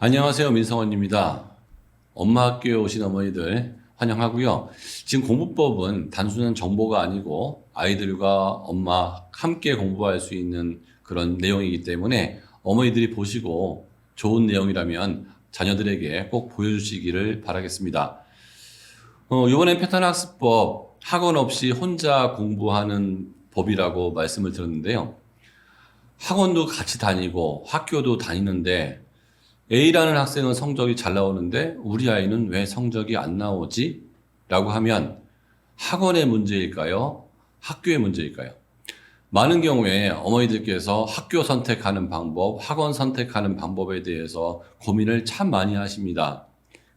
안녕하세요. 민성원입니다. 엄마 학교에 오신 어머니들 환영하고요. 지금 공부법은 단순한 정보가 아니고 아이들과 엄마 함께 공부할 수 있는 그런 내용이기 때문에 어머니들이 보시고 좋은 내용이라면 자녀들에게 꼭 보여주시기를 바라겠습니다. 이번엔 패턴 학습법 학원 없이 혼자 공부하는 법이라고 말씀을 드렸는데요. 학원도 같이 다니고 학교도 다니는데 A라는 학생은 성적이 잘 나오는데 우리 아이는 왜 성적이 안 나오지? 라고 하면 학원의 문제일까요? 학교의 문제일까요? 많은 경우에 어머니들께서 학교 선택하는 방법, 학원 선택하는 방법에 대해서 고민을 참 많이 하십니다.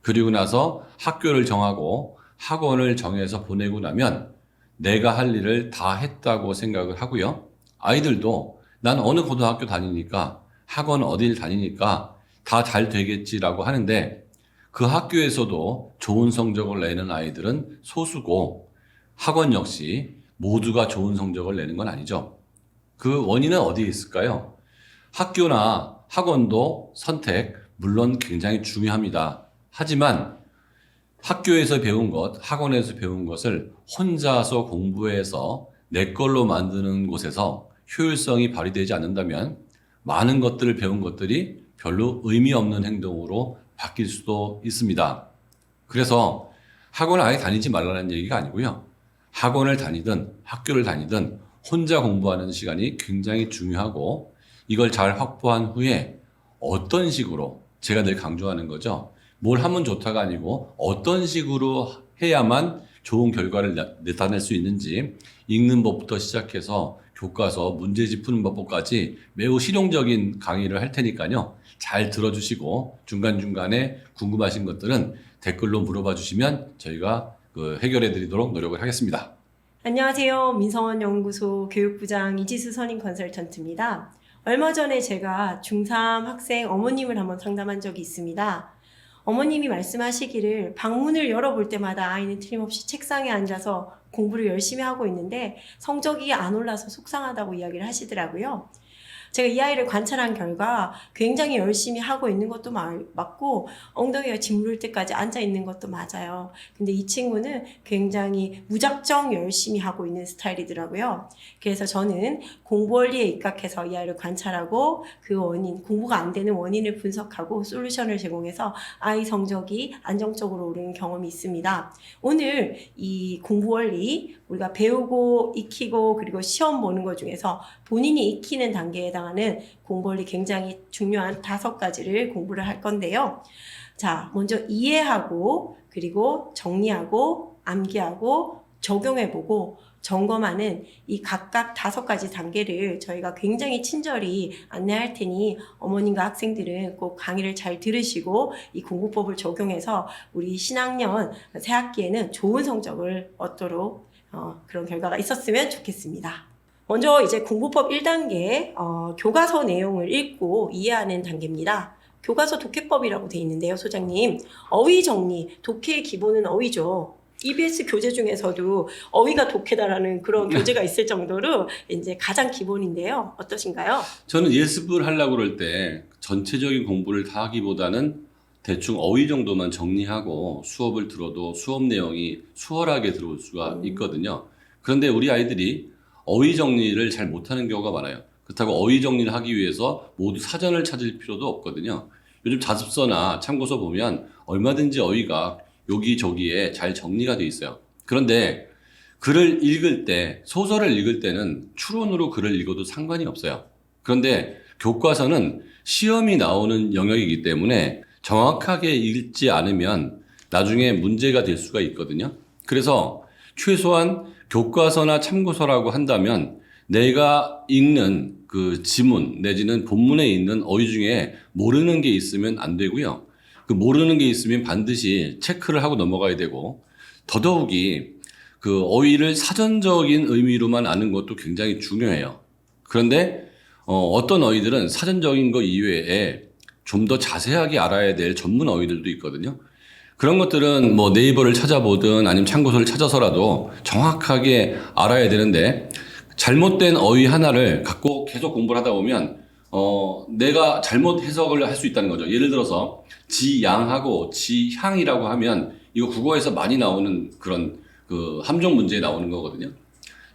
그리고 나서 학교를 정하고 학원을 정해서 보내고 나면 내가 할 일을 다 했다고 생각을 하고요. 아이들도 난 어느 고등학교 다니니까 학원 어딜 다니니까 다 잘 되겠지라고 하는데 그 학교에서도 좋은 성적을 내는 아이들은 소수고 학원 역시 모두가 좋은 성적을 내는 건 아니죠. 그 원인은 어디에 있을까요? 학교나 학원도 선택, 물론 굉장히 중요합니다. 하지만 학교에서 배운 것, 학원에서 배운 것을 혼자서 공부해서 내 걸로 만드는 곳에서 효율성이 발휘되지 않는다면 많은 것들을 배운 것들이 별로 의미 없는 행동으로 바뀔 수도 있습니다. 그래서 학원을 아예 다니지 말라는 얘기가 아니고요. 학원을 다니든 학교를 다니든 혼자 공부하는 시간이 굉장히 중요하고 이걸 잘 확보한 후에 어떤 식으로 제가 늘 강조하는 거죠. 뭘 하면 좋다가 아니고 어떤 식으로 해야만 좋은 결과를 나타낼 수 있는지 읽는 법부터 시작해서 교과서, 문제집 푸는 법까지 매우 실용적인 강의를 할 테니까요. 잘 들어주시고 중간중간에 궁금하신 것들은 댓글로 물어봐 주시면 저희가 해결해 드리도록 노력을 하겠습니다. 안녕하세요. 민성원 연구소 교육부장 이지수 선임 컨설턴트입니다. 얼마 전에 제가 중3 학생 어머님을 한번 상담한 적이 있습니다. 어머님이 말씀하시기를 방문을 열어볼 때마다 아이는 틀림없이 책상에 앉아서 공부를 열심히 하고 있는데 성적이 안 올라서 속상하다고 이야기를 하시더라고요. 제가 이 아이를 관찰한 결과 굉장히 열심히 하고 있는 것도 맞고 엉덩이가 짓무를 때까지 앉아 있는 것도 맞아요. 근데 이 친구는 굉장히 무작정 열심히 하고 있는 스타일이더라고요. 그래서 저는 공부 원리에 입각해서 이 아이를 관찰하고 그 원인, 공부가 안 되는 원인을 분석하고 솔루션을 제공해서 아이 성적이 안정적으로 오르는 경험이 있습니다. 오늘 이 공부 원리 우리가 배우고 익히고 그리고 시험 보는 것 중에서 본인이 익히는 단계에 해당하는 공부 원리 굉장히 중요한 5가지를 공부를 할 건데요. 자, 먼저 이해하고 그리고 정리하고 암기하고 적용해보고 점검하는 이 각각 5가지 단계를 저희가 굉장히 친절히 안내할 테니 어머님과 학생들은 꼭 강의를 잘 들으시고 이 공부법을 적용해서 우리 신학년 새학기에는 좋은 성적을 얻도록 그런 결과가 있었으면 좋겠습니다. 먼저 이제 공부법 1단계 교과서 내용을 읽고 이해하는 단계입니다. 교과서 독해법이라고 되어 있는데요, 소장님. 어휘 정리, 독해의 기본은 어휘죠. EBS 교재 중에서도 어휘가 독해다라는 그런 교재가 있을 정도로 이제 가장 기본인데요. 어떠신가요? 저는 예습을 하려고 그럴 때 전체적인 공부를 다 하기보다는 대충 어휘 정도만 정리하고 수업을 들어도 수업 내용이 수월하게 들어올 수가 있거든요. 그런데 우리 아이들이 어휘 정리를 잘 못하는 경우가 많아요. 그렇다고 어휘 정리를 하기 위해서 모두 사전을 찾을 필요도 없거든요. 요즘 자습서나 참고서 보면 얼마든지 어휘가 여기저기에 잘 정리가 돼 있어요. 그런데 글을 읽을 때, 소설을 읽을 때는 추론으로 글을 읽어도 상관이 없어요. 그런데 교과서는 시험이 나오는 영역이기 때문에 정확하게 읽지 않으면 나중에 문제가 될 수가 있거든요. 그래서 최소한 교과서나 참고서라고 한다면 내가 읽는 그 지문 내지는 본문에 있는 어휘 중에 모르는 게 있으면 안 되고요. 그 모르는 게 있으면 반드시 체크를 하고 넘어가야 되고 더더욱이 그 어휘를 사전적인 의미로만 아는 것도 굉장히 중요해요. 그런데 어떤 어휘들은 사전적인 것 이외에 좀 더 자세하게 알아야 될 전문 어휘들도 있거든요. 그런 것들은 뭐 네이버를 찾아보든 아니면 참고서를 찾아서라도 정확하게 알아야 되는데 잘못된 어휘 하나를 갖고 계속 공부를 하다 보면 내가 잘못 해석을 할 수 있다는 거죠. 예를 들어서 지양하고 지향이라고 하면 이거 국어에서 많이 나오는 그런 그 함정 문제에 나오는 거거든요.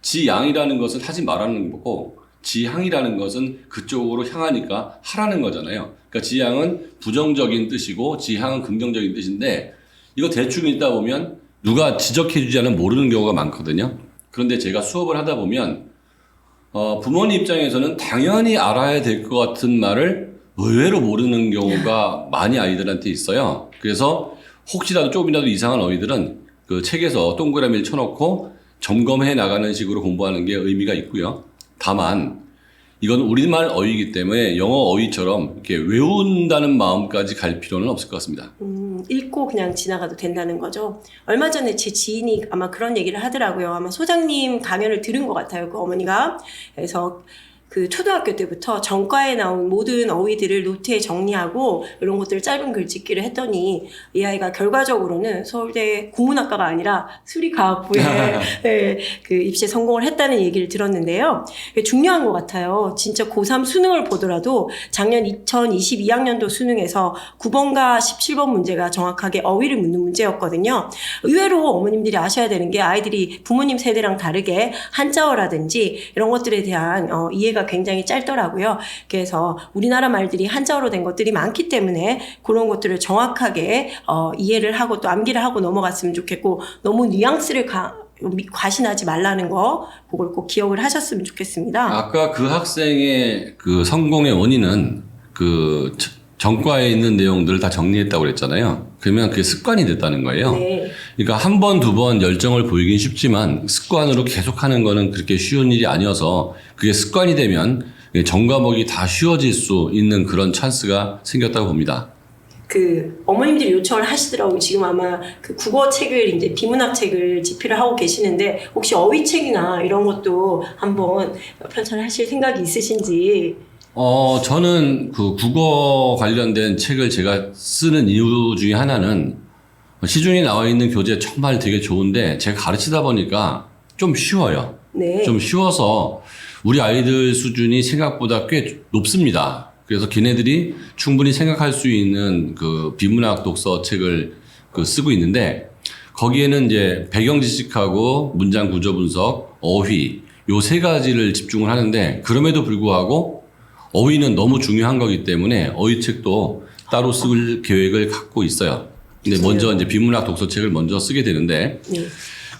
지양이라는 것은 하지 말라는 거고 지향이라는 것은 그쪽으로 향하니까 하라는 거잖아요. 그러니까 지향은 부정적인 뜻이고 지향은 긍정적인 뜻인데 이거 대충 읽다 보면 누가 지적해주지 않으면 모르는 경우가 많거든요. 그런데 제가 수업을 하다 보면 부모님 입장에서는 당연히 알아야 될 것 같은 말을 의외로 모르는 경우가 많이 아이들한테 있어요. 그래서 혹시라도 조금이라도 이상한 어휘들은 그 책에서 동그라미를 쳐놓고 점검해 나가는 식으로 공부하는 게 의미가 있고요. 다만 이건 우리말 어휘이기 때문에 영어 어휘처럼 이렇게 외운다는 마음까지 갈 필요는 없을 것 같습니다. 읽고 그냥 지나가도 된다는 거죠. 얼마 전에 제 지인이 아마 그런 얘기를 하더라고요. 아마 소장님 강연을 들은 것 같아요. 그 어머니가. 그래서 그 초등학교 때부터 전과에 나온 모든 어휘들을 노트에 정리하고 이런 것들을 짧은 글짓기를 했더니 이 아이가 결과적으로는 서울대 국문학과가 아니라 수리과학부에 네, 그 입시에 성공을 했다는 얘기를 들었는데요. 중요한 것 같아요. 진짜 고3 수능을 보더라도 작년 2022학년도 수능에서 9번과 17번 문제가 정확하게 어휘를 묻는 문제였거든요. 의외로 어머님들이 아셔야 되는 게 아이들이 부모님 세대랑 다르게 한자어라든지 이런 것들에 대한 이해가 굉장히 짧더라고요. 그래서 우리나라 말들이 한자어로 된 것들이 많기 때문에 그런 것들을 정확하게 이해를 하고 또 암기를 하고 넘어갔으면 좋겠고 너무 뉘앙스를 과신하지 말라는 거 그걸 꼭 기억을 하셨으면 좋겠습니다. 아까 그 학생의 그 성공의 원인은 그 전과에 있는 내용들을 다 정리했다고 그랬잖아요. 그러면 그게 습관이 됐다는 거예요. 네. 그러니까 한 번, 두 번 열정을 보이긴 쉽지만 습관으로 계속하는 거는 그렇게 쉬운 일이 아니어서 그게 습관이 되면 전과목이 다 쉬워질 수 있는 그런 찬스가 생겼다고 봅니다. 그 어머님들이 요청을 하시더라고요. 지금 아마 그 국어 책을 이제 비문학 책을 집필을 하고 계시는데 혹시 어휘 책이나 이런 것도 한번 편찬하실 생각이 있으신지. 저는 그 국어 관련된 책을 제가 쓰는 이유 중에 하나는 시중에 나와 있는 교재 정말 되게 좋은데 제가 가르치다 보니까 좀 쉬워요. 네. 좀 쉬워서 우리 아이들 수준이 생각보다 꽤 높습니다. 그래서 걔네들이 충분히 생각할 수 있는 그 비문학 독서 책을 쓰고 있는데 거기에는 이제 배경 지식하고 문장 구조 분석, 어휘 요 세 가지를 집중을 하는데 그럼에도 불구하고 어휘는 너무 중요한 거기 때문에 어휘책도 따로 쓸 계획을 갖고 있어요. 근데 먼저 이제 비문학 독서책을 먼저 쓰게 되는데 네.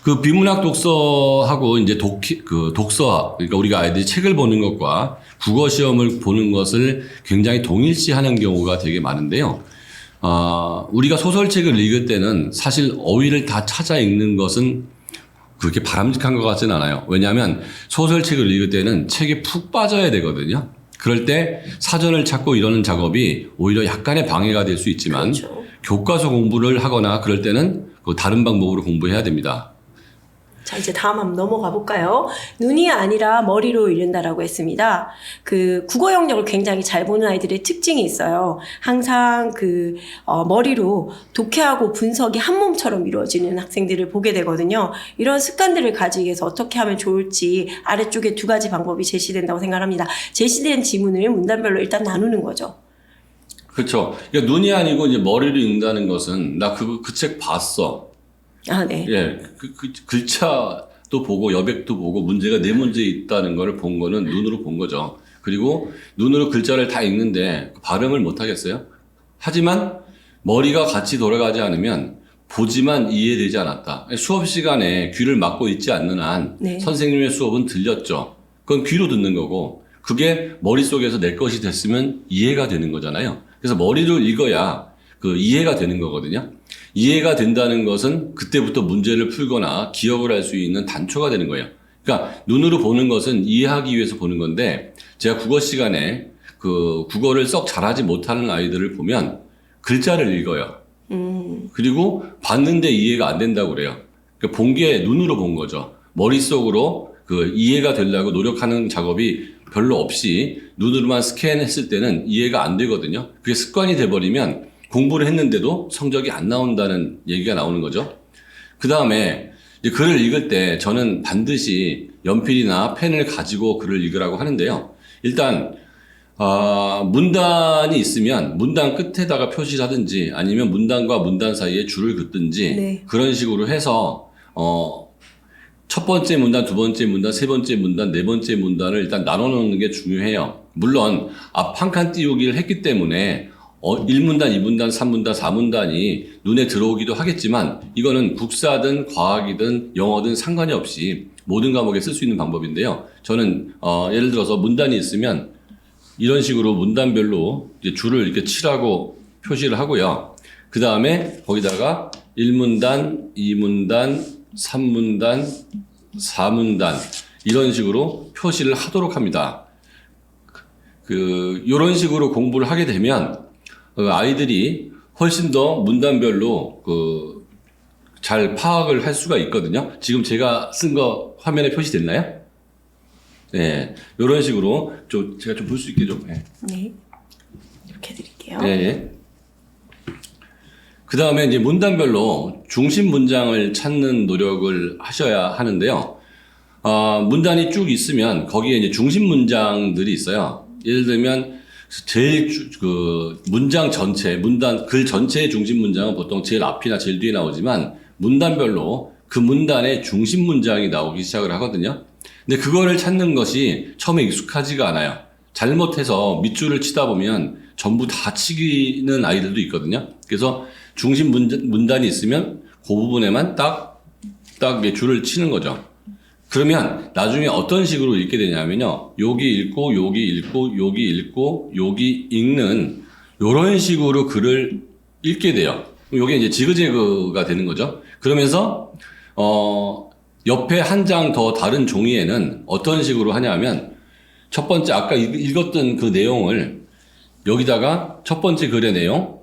그 비문학 독서하고 이제 독서, 그러니까 우리가 아이들이 책을 보는 것과 국어 시험을 보는 것을 굉장히 동일시하는 경우가 되게 많은데요. 우리가 소설책을 읽을 때는 사실 어휘를 다 찾아 읽는 것은 그렇게 바람직한 것 같지는 않아요. 왜냐하면 소설책을 읽을 때는 책에 푹 빠져야 되거든요. 그럴 때 사전을 찾고 이러는 작업이 오히려 약간의 방해가 될 수 있지만 그렇죠. 교과서 공부를 하거나 그럴 때는 다른 방법으로 공부해야 됩니다. 자, 이제 다음 한번 넘어가 볼까요? 눈이 아니라 머리로 읽는다라고 했습니다. 그 국어 영역을 굉장히 잘 보는 아이들의 특징이 있어요. 항상 그 머리로 독해하고 분석이 한 몸처럼 이루어지는 학생들을 보게 되거든요. 이런 습관들을 가지기 위해서 어떻게 하면 좋을지 아래쪽에 두 가지 방법이 제시된다고 생각합니다. 제시된 지문을 문단별로 일단 나누는 거죠. 그렇죠. 그러니까 눈이 아니고 이제 머리로 읽는다는 것은 나 그 책 봤어. 아, 네. 예, 그 글자도 보고 여백도 보고 문제가 네 문제 있다는 걸 본 거는 눈으로 본 거죠. 그리고 눈으로 글자를 다 읽는데 발음을 못 하겠어요. 하지만 머리가 같이 돌아가지 않으면 보지만 이해되지 않았다. 수업 시간에 귀를 막고 있지 않는 한 네. 선생님의 수업은 들렸죠. 그건 귀로 듣는 거고 그게 머릿속에서 내 것이 됐으면 이해가 되는 거잖아요. 그래서 머리로 읽어야 그 이해가 되는 거거든요. 이해가 된다는 것은 그때부터 문제를 풀거나 기억을 할 수 있는 단초가 되는 거예요. 그러니까 눈으로 보는 것은 이해하기 위해서 보는 건데 제가 국어 시간에 그 국어를 썩 잘하지 못하는 아이들을 보면 글자를 읽어요. 그리고 봤는데 이해가 안 된다고 그래요. 그러니까 본 게 눈으로 본 거죠. 머릿속으로 그 이해가 되려고 노력하는 작업이 별로 없이 눈으로만 스캔했을 때는 이해가 안 되거든요. 그게 습관이 돼버리면 공부를 했는데도 성적이 안 나온다는 얘기가 나오는 거죠. 그 다음에 글을 읽을 때 저는 반드시 연필이나 펜을 가지고 글을 읽으라고 하는데요. 일단 문단이 있으면 문단 끝에다가 표시를 하든지 아니면 문단과 문단 사이에 줄을 긋든지 네. 그런 식으로 해서 첫 번째 문단, 두 번째 문단, 세 번째 문단, 네 번째 문단을 일단 나눠 놓는 게 중요해요. 물론 앞 한 칸 띄우기를 했기 때문에 1문단, 2문단, 3문단, 4문단이 눈에 들어오기도 하겠지만 이거는 국사든 과학이든 영어든 상관이 없이 모든 과목에 쓸 수 있는 방법인데요. 저는 예를 들어서 문단이 있으면 이런 식으로 문단별로 이제 줄을 이렇게 칠하고 표시를 하고요. 그 다음에 거기다가 1문단, 2문단, 3문단, 4문단 이런 식으로 표시를 하도록 합니다. 이런 식으로 공부를 하게 되면 아이들이 훨씬 더 문단별로 잘 파악을 할 수가 있거든요. 지금 제가 쓴 거 화면에 표시됐나요? 네, 이런 식으로 제가 좀 볼 수 있게 좀. 네. 네. 이렇게 드릴게요. 네. 그 다음에 이제 문단별로 중심 문장을 찾는 노력을 하셔야 하는데요. 문단이 쭉 있으면 거기에 이제 중심 문장들이 있어요. 예를 들면 제일 문장 전체, 글 전체의 중심 문장은 보통 제일 앞이나 제일 뒤에 나오지만 문단별로 그 문단의 중심 문장이 나오기 시작을 하거든요. 근데 그거를 찾는 것이 처음에 익숙하지가 않아요. 잘못해서 밑줄을 치다 보면 전부 다 치기는 아이들도 있거든요. 그래서 중심 문단이 있으면 그 부분에만 딱 줄을 치는 거죠. 그러면 나중에 어떤 식으로 읽게 되냐면요. 여기 읽고, 여기 읽고, 여기 읽고, 여기 읽는 이런 식으로 글을 읽게 돼요. 이게 이제 지그재그가 되는 거죠. 그러면서 옆에 한 장 더 다른 종이에는 어떤 식으로 하냐면 첫 번째 아까 읽었던 그 내용을 여기다가 첫 번째 글의 내용,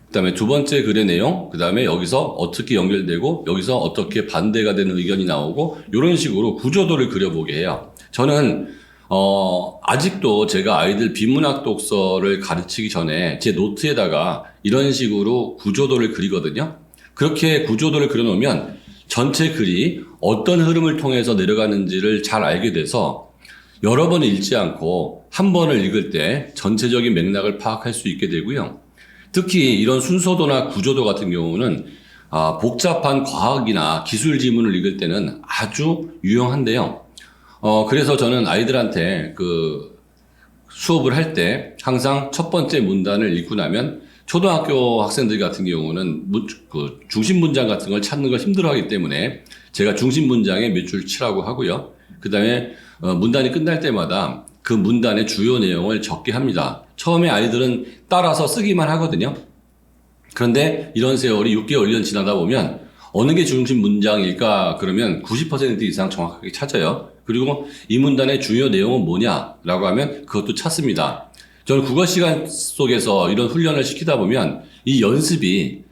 그 다음에 두 번째 글의 내용, 그 다음에 여기서 어떻게 연결되고 여기서 어떻게 반대가 되는 의견이 나오고 이런 식으로 구조도를 그려보게 해요. 저는 아직도 제가 아이들 비문학 독서를 가르치기 전에 제 노트에다가 이런 식으로 구조도를 그리거든요. 그렇게 구조도를 그려놓으면 전체 글이 어떤 흐름을 통해서 내려가는지를 잘 알게 돼서 여러 번 읽지 않고 한 번을 읽을 때 전체적인 맥락을 파악할 수 있게 되고요. 특히 이런 순서도나 구조도 같은 경우는 복잡한 과학이나 기술 지문을 읽을 때는 아주 유용한데요. 그래서 저는 아이들한테 수업을 할 때 항상 첫 번째 문단을 읽고 나면 초등학교 학생들 같은 경우는 중심 문장 같은 걸 찾는 걸 힘들어하기 때문에 제가 중심 문장에 몇 줄 치라고 하고요. 그 다음에 문단이 끝날 때마다 그 문단의 주요 내용을 적게 합니다. 처음에 아이들은 따라서 쓰기만 하거든요. 그런데 이런 세월이 6개월, 1년 지나다 보면 어느 게 중심 문장일까 그러면 90% 이상 정확하게 찾아요. 그리고 이 문단의 주요 내용은 뭐냐라고 하면 그것도 찾습니다. 저는 국어 시간 속에서 이런 훈련을 시키다 보면 이 연습이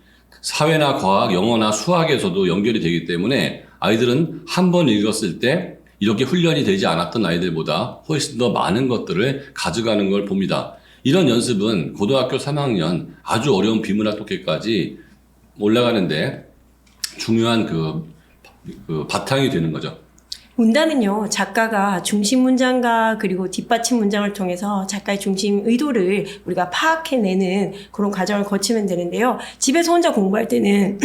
사회나 과학, 영어나 수학에서도 연결이 되기 때문에 아이들은 한 번 읽었을 때 이렇게 훈련이 되지 않았던 아이들보다 훨씬 더 많은 것들을 가져가는 걸 봅니다. 이런 연습은 고등학교 3학년 아주 어려운 비문학 독해까지 올라가는데 중요한 바탕이 되는 거죠. 문단은요, 작가가 중심 문장과 그리고 뒷받침 문장을 통해서 작가의 중심 의도를 우리가 파악해내는 그런 과정을 거치면 되는데요. 집에서 혼자 공부할 때는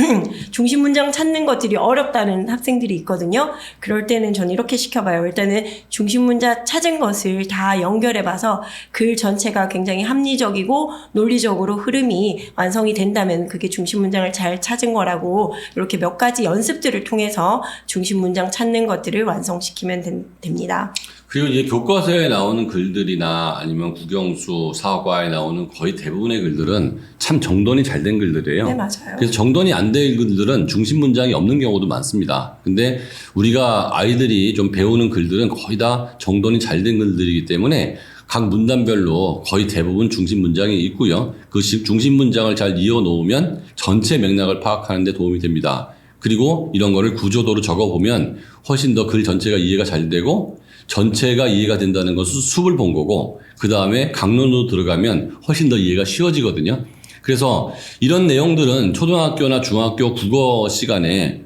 중심 문장 찾는 것들이 어렵다는 학생들이 있거든요. 그럴 때는 저는 이렇게 시켜봐요. 일단은 중심 문장 찾은 것을 다 연결해봐서 글 전체가 굉장히 합리적이고 논리적으로 흐름이 완성이 된다면 그게 중심 문장을 잘 찾은 거라고 이렇게 몇 가지 연습들을 통해서 중심 문장 찾는 것들을 완성시키면 됩니다. 그리고 이제 교과서에 나오는 글들이나 아니면 국영수, 사과에 나오는 거의 대부분의 글들은 참 정돈이 잘 된 글들이에요. 네, 맞아요. 그래서 정돈이 안 된 글들은 중심 문장이 없는 경우도 많습니다. 근데 우리가 아이들이 좀 배우는 글들은 거의 다 정돈이 잘 된 글들이기 때문에 각 문단별로 거의 대부분 중심 문장이 있고요. 그 중심 문장을 잘 이어 놓으면 전체 맥락을 파악하는 데 도움이 됩니다. 그리고 이런 거를 구조도로 적어보면 훨씬 더 글 전체가 이해가 잘 되고 전체가 이해가 된다는 것은 수업을 본 거고 그 다음에 강론으로 들어가면 훨씬 더 이해가 쉬워지거든요. 그래서 이런 내용들은 초등학교나 중학교 국어 시간에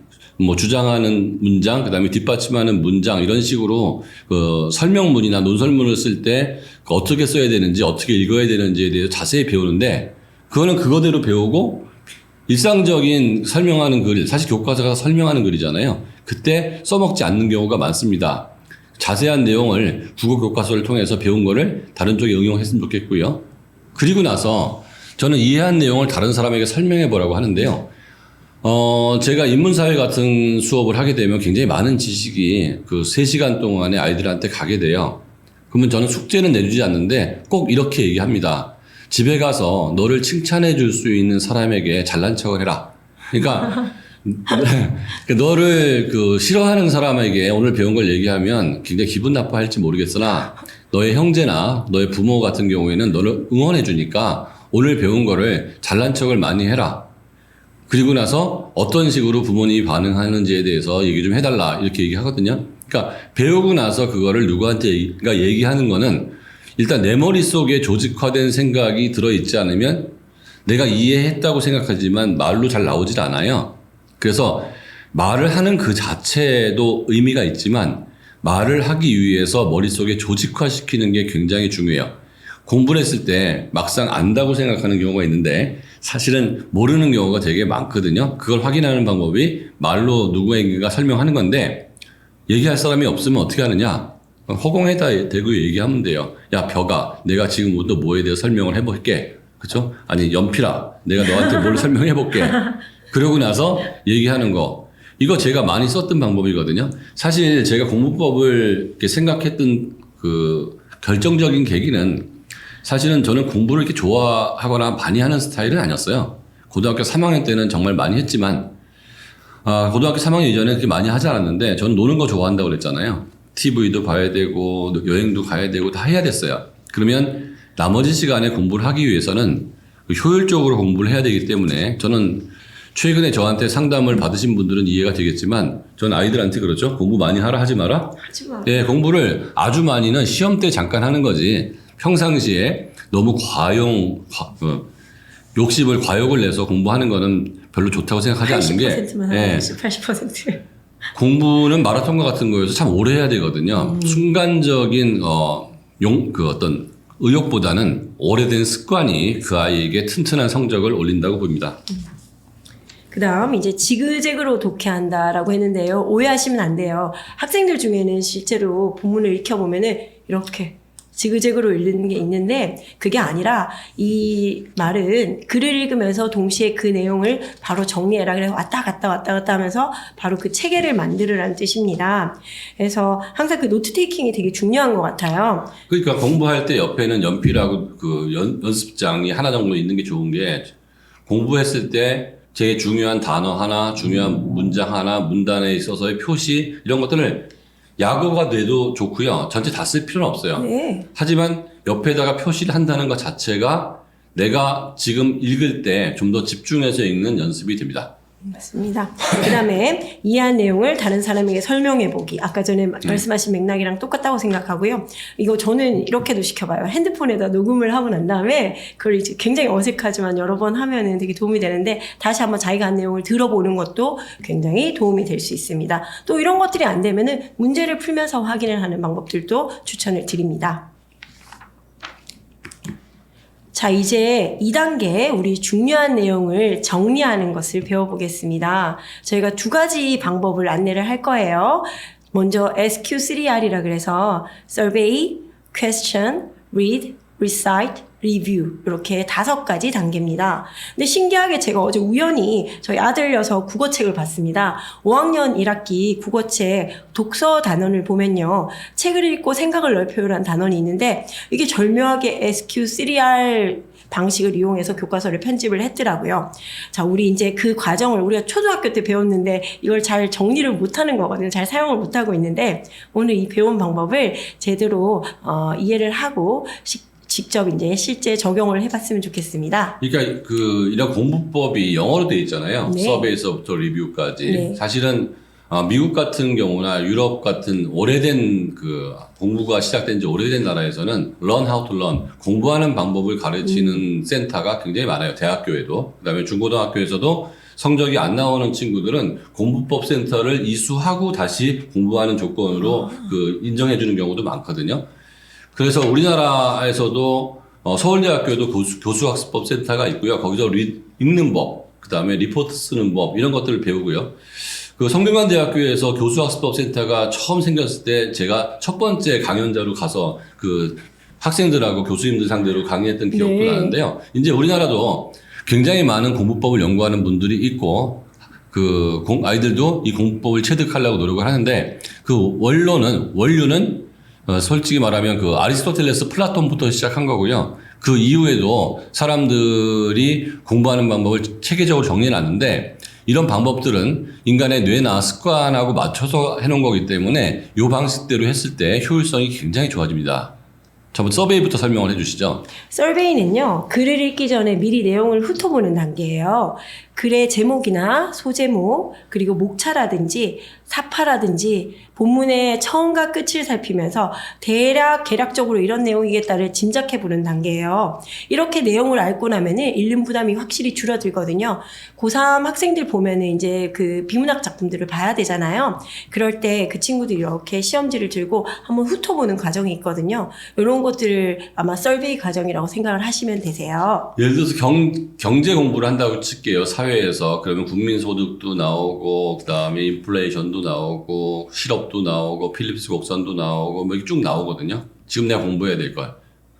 주장하는 문장, 그 다음에 뒷받침하는 문장 이런 식으로 설명문이나 논설문을 쓸 때 어떻게 써야 되는지, 어떻게 읽어야 되는지에 대해서 자세히 배우는데, 그거는 그거대로 배우고, 일상적인 설명하는 글, 사실 교과서가 설명하는 글이잖아요. 그때 써먹지 않는 경우가 많습니다. 자세한 내용을 국어 교과서를 통해서 배운 거를 다른 쪽에 응용했으면 좋겠고요. 그리고 나서 저는 이해한 내용을 다른 사람에게 설명해 보라고 하는데요. 제가 인문사회 같은 수업을 하게 되면 굉장히 많은 지식이 그 3시간 동안에 아이들한테 가게 돼요. 그러면 저는 숙제는 내주지 않는데 꼭 이렇게 얘기합니다. 집에 가서 너를 칭찬해 줄 수 있는 사람에게 잘난 척을 해라. 그러니까 너를 그 싫어하는 사람에게 오늘 배운 걸 얘기하면 굉장히 기분 나빠할지 모르겠으나 너의 형제나 너의 부모 같은 경우에는 너를 응원해 주니까 오늘 배운 거를 잘난 척을 많이 해라. 그리고 나서 어떤 식으로 부모님이 반응하는지에 대해서 얘기 좀 해달라 이렇게 얘기하거든요. 그러니까 배우고 나서 그거를 누구한테 얘기하는 거는 일단 내 머릿속에 조직화된 생각이 들어있지 않으면 내가 이해했다고 생각하지만 말로 잘 나오질 않아요. 그래서 말을 하는 그 자체도 의미가 있지만 말을 하기 위해서 머릿속에 조직화시키는 게 굉장히 중요해요. 공부를 했을 때 막상 안다고 생각하는 경우가 있는데 사실은 모르는 경우가 되게 많거든요. 그걸 확인하는 방법이 말로 누구에게가 설명하는 건데 얘기할 사람이 없으면 어떻게 하느냐? 허공에다 대고 얘기하면 돼요. 야, 벽아, 내가 지금부터 뭐에 대해 설명을 해볼게. 그쵸? 아니, 연필아, 내가 너한테 뭘 설명해볼게. 그러고 나서 얘기하는 거. 이거 제가 많이 썼던 방법이거든요. 사실 제가 공부법을 이렇게 생각했던 그 결정적인 계기는 사실은 저는 공부를 이렇게 좋아하거나 많이 하는 스타일은 아니었어요. 고등학교 3학년 때는 정말 많이 했지만, 고등학교 3학년 이전에 그렇게 많이 하지 않았는데, 저는 노는 거 좋아한다고 그랬잖아요. TV도 봐야 되고, 여행도 가야 되고, 다 해야 됐어요. 그러면 나머지 시간에 공부를 하기 위해서는 효율적으로 공부를 해야 되기 때문에, 저는 최근에 저한테 상담을 받으신 분들은 이해가 되겠지만, 저는 아이들한테 그러죠. 공부 많이 하라 하지 마라. 하지 마. 예, 공부를 아주 많이는 시험 때 잠깐 하는 거지. 평상시에 너무 욕심을 과욕을 내서 공부하는 거는 별로 좋다고 생각하지 않는 게 80%만 하는 80%. 공부는 마라톤과 같은 거여서 참 오래 해야 되거든요. 순간적인 어떤 의욕보다는 오래된 습관이 그 아이에게 튼튼한 성적을 올린다고 봅니다. 그 다음 이제 지그재그로 독해한다라고 했는데요. 오해하시면 안 돼요. 학생들 중에는 실제로 본문을 익혀보면은 이렇게 지그재그로 읽는 게 있는데 그게 아니라 이 말은 글을 읽으면서 동시에 그 내용을 바로 정리해라. 그래서 왔다 갔다 하면서 바로 그 체계를 만들으라는 뜻입니다. 그래서 항상 그 노트 테이킹이 되게 중요한 것 같아요. 그러니까 공부할 때 옆에는 연필하고 그 연습장이 하나 정도 있는 게 좋은 게 공부했을 때 제일 중요한 단어 하나, 중요한 문장 하나, 문단에 있어서의 표시 이런 것들을 약어가 돼도 좋고요. 전체 다 쓸 필요는 없어요. 네. 하지만 옆에다가 표시를 한다는 것 자체가 내가 지금 읽을 때 좀 더 집중해서 읽는 연습이 됩니다. 맞습니다. 그 다음에 이해한 내용을 다른 사람에게 설명해보기. 아까 전에 말씀하신 맥락이랑 똑같다고 생각하고요. 이거 저는 이렇게도 시켜봐요. 핸드폰에다 녹음을 하고 난 다음에 그걸 이제 굉장히 어색하지만 여러 번 하면은 되게 도움이 되는데 다시 한번 자기가 한 내용을 들어보는 것도 굉장히 도움이 될 수 있습니다. 또 이런 것들이 안 되면은 문제를 풀면서 확인을 하는 방법들도 추천을 드립니다. 자, 이제 2단계 우리 중요한 내용을 정리하는 것을 배워보겠습니다. 저희가 2가지 방법을 안내를 할 거예요. 먼저 SQ3R이라 그래서 Survey, Question, Read, Recite, Review 이렇게 5가지 단계입니다. 근데 신기하게 제가 어제 우연히 저희 아들 녀석 국어책을 봤습니다. 5학년 1학기 국어책 독서 단원을 보면요. 책을 읽고 생각을 넓혀요라는 단원이 있는데 이게 절묘하게 SQ3R 방식을 이용해서 교과서를 편집을 했더라고요. 자, 우리 이제 그 과정을 우리가 초등학교 때 배웠는데 이걸 잘 정리를 못하는 거거든요. 잘 사용을 못하고 있는데 오늘 이 배운 방법을 제대로 이해를 하고 직접 이제 실제 적용을 해봤으면 좋겠습니다. 그러니까 이런 공부법이 영어로 되어 있잖아요. 네. 서베이서부터 리뷰까지. 네. 사실은 미국 같은 경우나 유럽 같은 오래된 그 공부가 시작된 지 오래된 나라에서는 learn how to learn, 공부하는 방법을 가르치는 센터가 굉장히 많아요. 대학교에도. 그다음에 중고등학교에서도 성적이 안 나오는 친구들은 공부법 센터를 이수하고 다시 공부하는 조건으로 인정해 주는 경우도 많거든요. 그래서 우리나라에서도 서울대학교도 교수학습법 센터가 있고요. 거기서 읽는 법, 그 다음에 리포트 쓰는 법 이런 것들을 배우고요. 그 성균관대학교에서 교수학습법 센터가 처음 생겼을 때 제가 첫 번째 강연자로 가서 그 학생들하고 교수님들 상대로 강의했던 기억도 네. 나는데요. 이제 우리나라도 굉장히 많은 공부법을 연구하는 분들이 있고 아이들도 이 공부법을 체득하려고 노력을 하는데 그 원류는 솔직히 말하면 그 아리스토텔레스 플라톤부터 시작한 거고요. 그 이후에도 사람들이 공부하는 방법을 체계적으로 정리해놨는데 이런 방법들은 인간의 뇌나 습관하고 맞춰서 해놓은 거기 때문에 이 방식대로 했을 때 효율성이 굉장히 좋아집니다. 한번 서베이부터 설명을 해주시죠. 서베이는요, 글을 읽기 전에 미리 내용을 훑어보는 단계예요. 글의 제목이나 소제목, 그리고 목차라든지 사파라든지 본문의 처음과 끝을 살피면서 개략적으로 이런 내용이겠다를 짐작해보는 단계예요. 이렇게 내용을 알고 나면은 읽는 부담이 확실히 줄어들거든요. 고3 학생들 보면은 이제 그 비문학 작품들을 봐야 되잖아요. 그럴 때 그 친구들이 이렇게 시험지를 들고 한번 훑어보는 과정이 있거든요. 이런 것들을 아마 서베이 과정이라고 생각을 하시면 되세요. 예를 들어서 경제 공부를 한다고 칠게요. 사회에서. 그러면 국민소득도 나오고, 그 다음에 인플레이션도 나오고, 실업도 나오고, 필립스 곡선도 나오고, 뭐 이렇게 쭉 나오거든요. 지금 내가 공부해야 될 걸.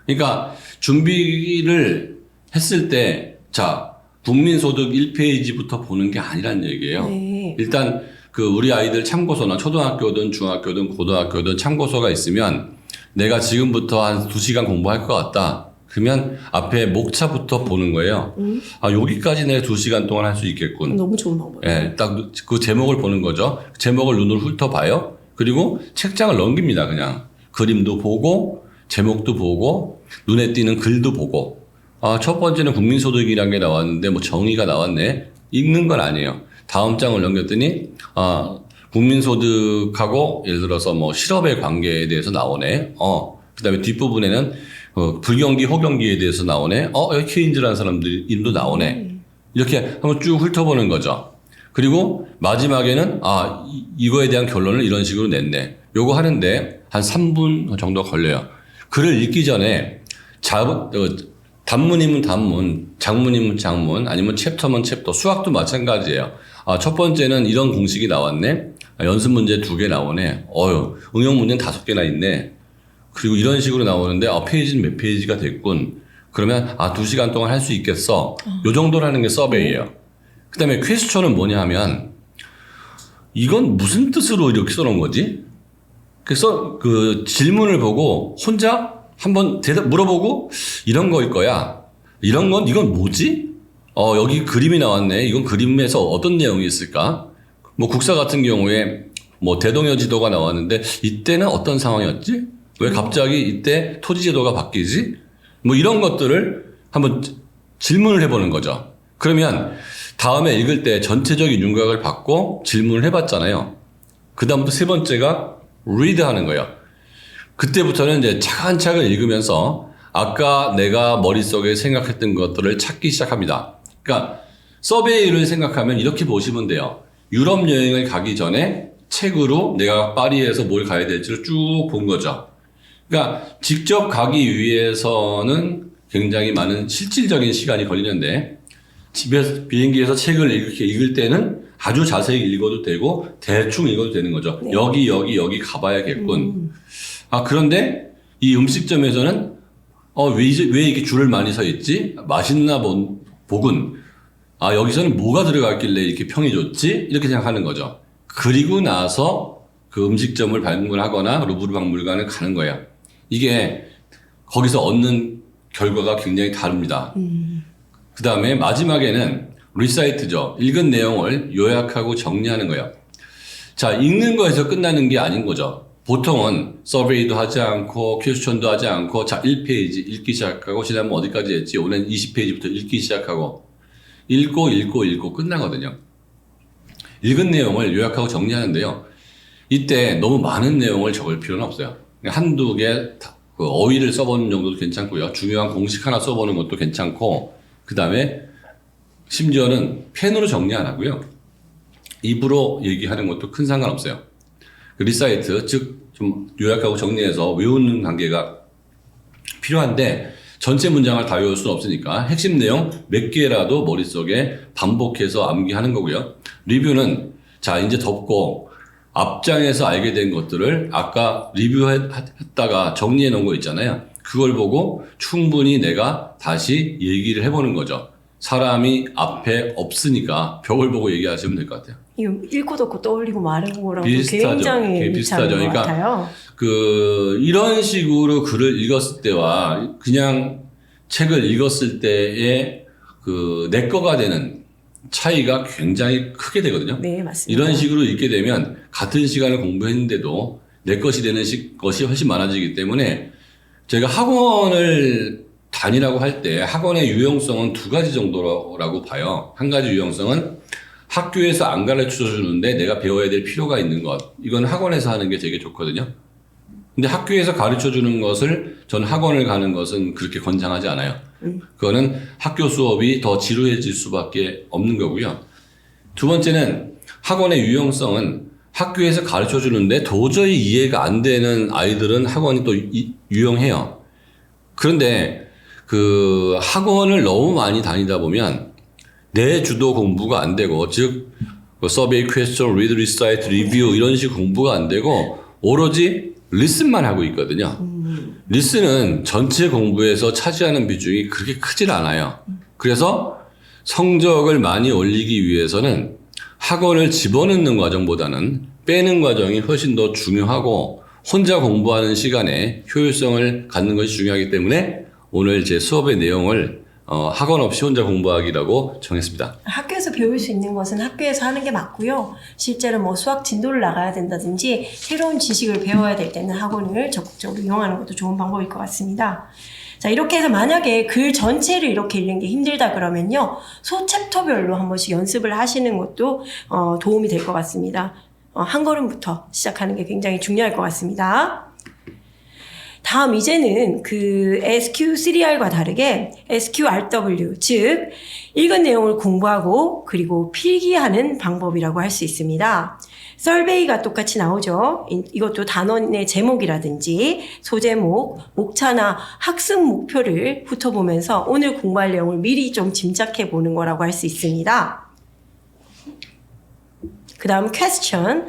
그러니까 준비를 했을 때, 자, 국민소득 1페이지부터 보는 게 아니란 얘기예요. 네. 일단 그 우리 아이들 참고서나 초등학교든 중학교든 고등학교든 참고서가 있으면 내가 지금부터 한 2시간 공부할 것 같다. 그러면 앞에 목차부터 보는 거예요. 아, 여기까지 내가 2시간 동안 할 수 있겠군. 너무 좋은 방법이에요. 예, 딱 그 제목을 보는 거죠. 제목을 눈으로 훑어봐요. 그리고 책장을 넘깁니다, 그냥. 그림도 보고, 제목도 보고, 눈에 띄는 글도 보고. 아, 첫 번째는 국민소득이라는 게 나왔는데, 뭐 정의가 나왔네. 읽는 건 아니에요. 다음 장을 넘겼더니, 아, 국민소득하고 예를 들어서 뭐 실업의 관계에 대해서 나오네. 그 다음에 뒷부분에는 불경기, 호경기에 대해서 나오네. 여기 케인즈라는 사람들 이름도 나오네. 이렇게 한번 쭉 훑어보는 거죠. 그리고 마지막에는 이거에 대한 결론을 이런 식으로 냈네. 요거 하는데 한 3분 정도 걸려요. 글을 읽기 전에 단문이면 단문, 장문이면 장문, 아니면 챕터면 챕터, 수학도 마찬가지예요. 첫 번째는 이런 공식이 나왔네. 연습 문제 2개 나오네. 응용 문제는 5개나 있네. 그리고 이런 식으로 나오는데, 페이지는 몇 페이지가 됐군. 그러면, 2시간 동안 할 수 있겠어. 요 정도라는 게 서베이예요. 그 다음에 퀘스천은 뭐냐 하면, 이건 무슨 뜻으로 이렇게 써놓은 거지? 그래서 그 질문을 보고 혼자 한번 물어보고, 이런 거일 거야. 이건 뭐지? 여기 그림이 나왔네. 이건 그림에서 어떤 내용이 있을까? 뭐 국사 같은 경우에 뭐 대동여 지도가 나왔는데 이때는 어떤 상황이었지? 왜 갑자기 이때 토지 제도가 바뀌지? 뭐 이런 것들을 한번 질문을 해보는 거죠. 그러면 다음에 읽을 때 전체적인 윤곽을 받고 질문을 해봤잖아요. 그 다음부터 세 번째가 read 하는 거예요. 그때부터는 이제 차근차근 읽으면서 아까 내가 머릿속에 생각했던 것들을 찾기 시작합니다. 그러니까 서베이를 생각하면 이렇게 보시면 돼요. 유럽 여행을 가기 전에 책으로 내가 파리에서 뭘 가야 될지를 쭉 본 거죠. 그러니까 직접 가기 위해서는 굉장히 많은 실질적인 시간이 걸리는데 집에서 비행기에서 책을 이렇게 읽을 때는 아주 자세히 읽어도 되고 대충 읽어도 되는 거죠. 네. 여기 가봐야겠군. 그런데 이 음식점에서는 왜 이렇게 줄을 많이 서 있지? 맛있나 보군. 여기서는 뭐가 들어갔길래 이렇게 평이 좋지? 이렇게 생각하는 거죠. 그리고 나서 그 음식점을 방문하거나 루브르 박물관을 가는 거예요. 이게 거기서 얻는 결과가 굉장히 다릅니다. 그 다음에 마지막에는 리사이트죠. 읽은 내용을 요약하고 정리하는 거예요. 자, 읽는 거에서 끝나는 게 아닌 거죠. 보통은 서베이도 하지 않고 퀘스천도 하지 않고 1페이지 읽기 시작하고 지난번 어디까지 했지? 오늘 20페이지부터 읽기 시작하고 읽고 끝나거든요. 읽은 내용을 요약하고 정리하는데요. 이때 너무 많은 내용을 적을 필요는 없어요. 한두 개 어휘를 써보는 정도도 괜찮고요. 중요한 공식 하나 써보는 것도 괜찮고 그 다음에 심지어는 펜으로 정리 안 하고요. 입으로 얘기하는 것도 큰 상관없어요. 리사이트, 즉 좀 요약하고 정리해서 외우는 단계가 필요한데 전체 문장을 다 외울 수는 없으니까 핵심 내용 몇 개라도 머릿속에 반복해서 암기하는 거고요. 리뷰는 자 이제 덮고 앞장에서 알게 된 것들을 아까 리뷰했다가 정리해 놓은 거 있잖아요. 그걸 보고 충분히 내가 다시 얘기를 해보는 거죠. 사람이 앞에 없으니까 벽을 보고 얘기하시면 될 것 같아요. 이거 읽고 듣고 떠올리고 말하는 거랑 비슷하죠. 굉장히 비슷하죠. 비슷한 것 그러니까 같아요. 이런 식으로 글을 읽었을 때와 그냥 책을 읽었을 때의 내 거가 되는 차이가 굉장히 크게 되거든요. 네, 맞습니다. 이런 식으로 읽게 되면 같은 시간을 공부했는데도 내 것이 되는 것이 훨씬 많아지기 때문에 제가 학원을 다니라고 할 때 학원의 유용성은 두 가지 정도라고 봐요. 한 가지 유용성은 학교에서 안 가르쳐 주는데 내가 배워야 될 필요가 있는 것. 이건 학원에서 하는 게 되게 좋거든요. 근데 학교에서 가르쳐 주는 것을 전 학원을 가는 것은 그렇게 권장하지 않아요. 그거는 학교 수업이 더 지루해질 수밖에 없는 거고요. 두 번째는 학원의 유용성은 학교에서 가르쳐 주는데 도저히 이해가 안 되는 아이들은 학원이 또 유용해요. 그런데 학원을 너무 많이 다니다 보면 내 주도 공부가 안 되고, 즉 서베이, 퀘스천, 리드, 리사이트, 리뷰 이런 식 공부가 안 되고 오로지 리슨만 하고 있거든요. 리슨은 전체 공부에서 차지하는 비중이 그렇게 크질 않아요. 그래서 성적을 많이 올리기 위해서는 학원을 집어넣는 과정보다는 빼는 과정이 훨씬 더 중요하고 혼자 공부하는 시간에 효율성을 갖는 것이 중요하기 때문에 오늘 제 수업의 내용을 학원 없이 혼자 공부하기라고 정했습니다. 학교에서 배울 수 있는 것은 학교에서 하는 게 맞고요. 실제로 뭐 수학 진도를 나가야 된다든지 새로운 지식을 배워야 될 때는 학원을 적극적으로 이용하는 것도 좋은 방법일 것 같습니다. 자, 이렇게 해서 만약에 글 전체를 이렇게 읽는 게 힘들다 그러면요. 소 챕터별로 한 번씩 연습을 하시는 것도 도움이 될 것 같습니다. 한 걸음부터 시작하는 게 굉장히 중요할 것 같습니다. 다음 이제는 SQ3R과 다르게 SQRW, 즉 읽은 내용을 공부하고 그리고 필기하는 방법이라고 할 수 있습니다. 설베이가 똑같이 나오죠. 이것도 단원의 제목이라든지 소제목, 목차나 학습 목표를 훑어보면서 오늘 공부할 내용을 미리 좀 짐작해 보는 거라고 할 수 있습니다. 그 다음 퀘스천.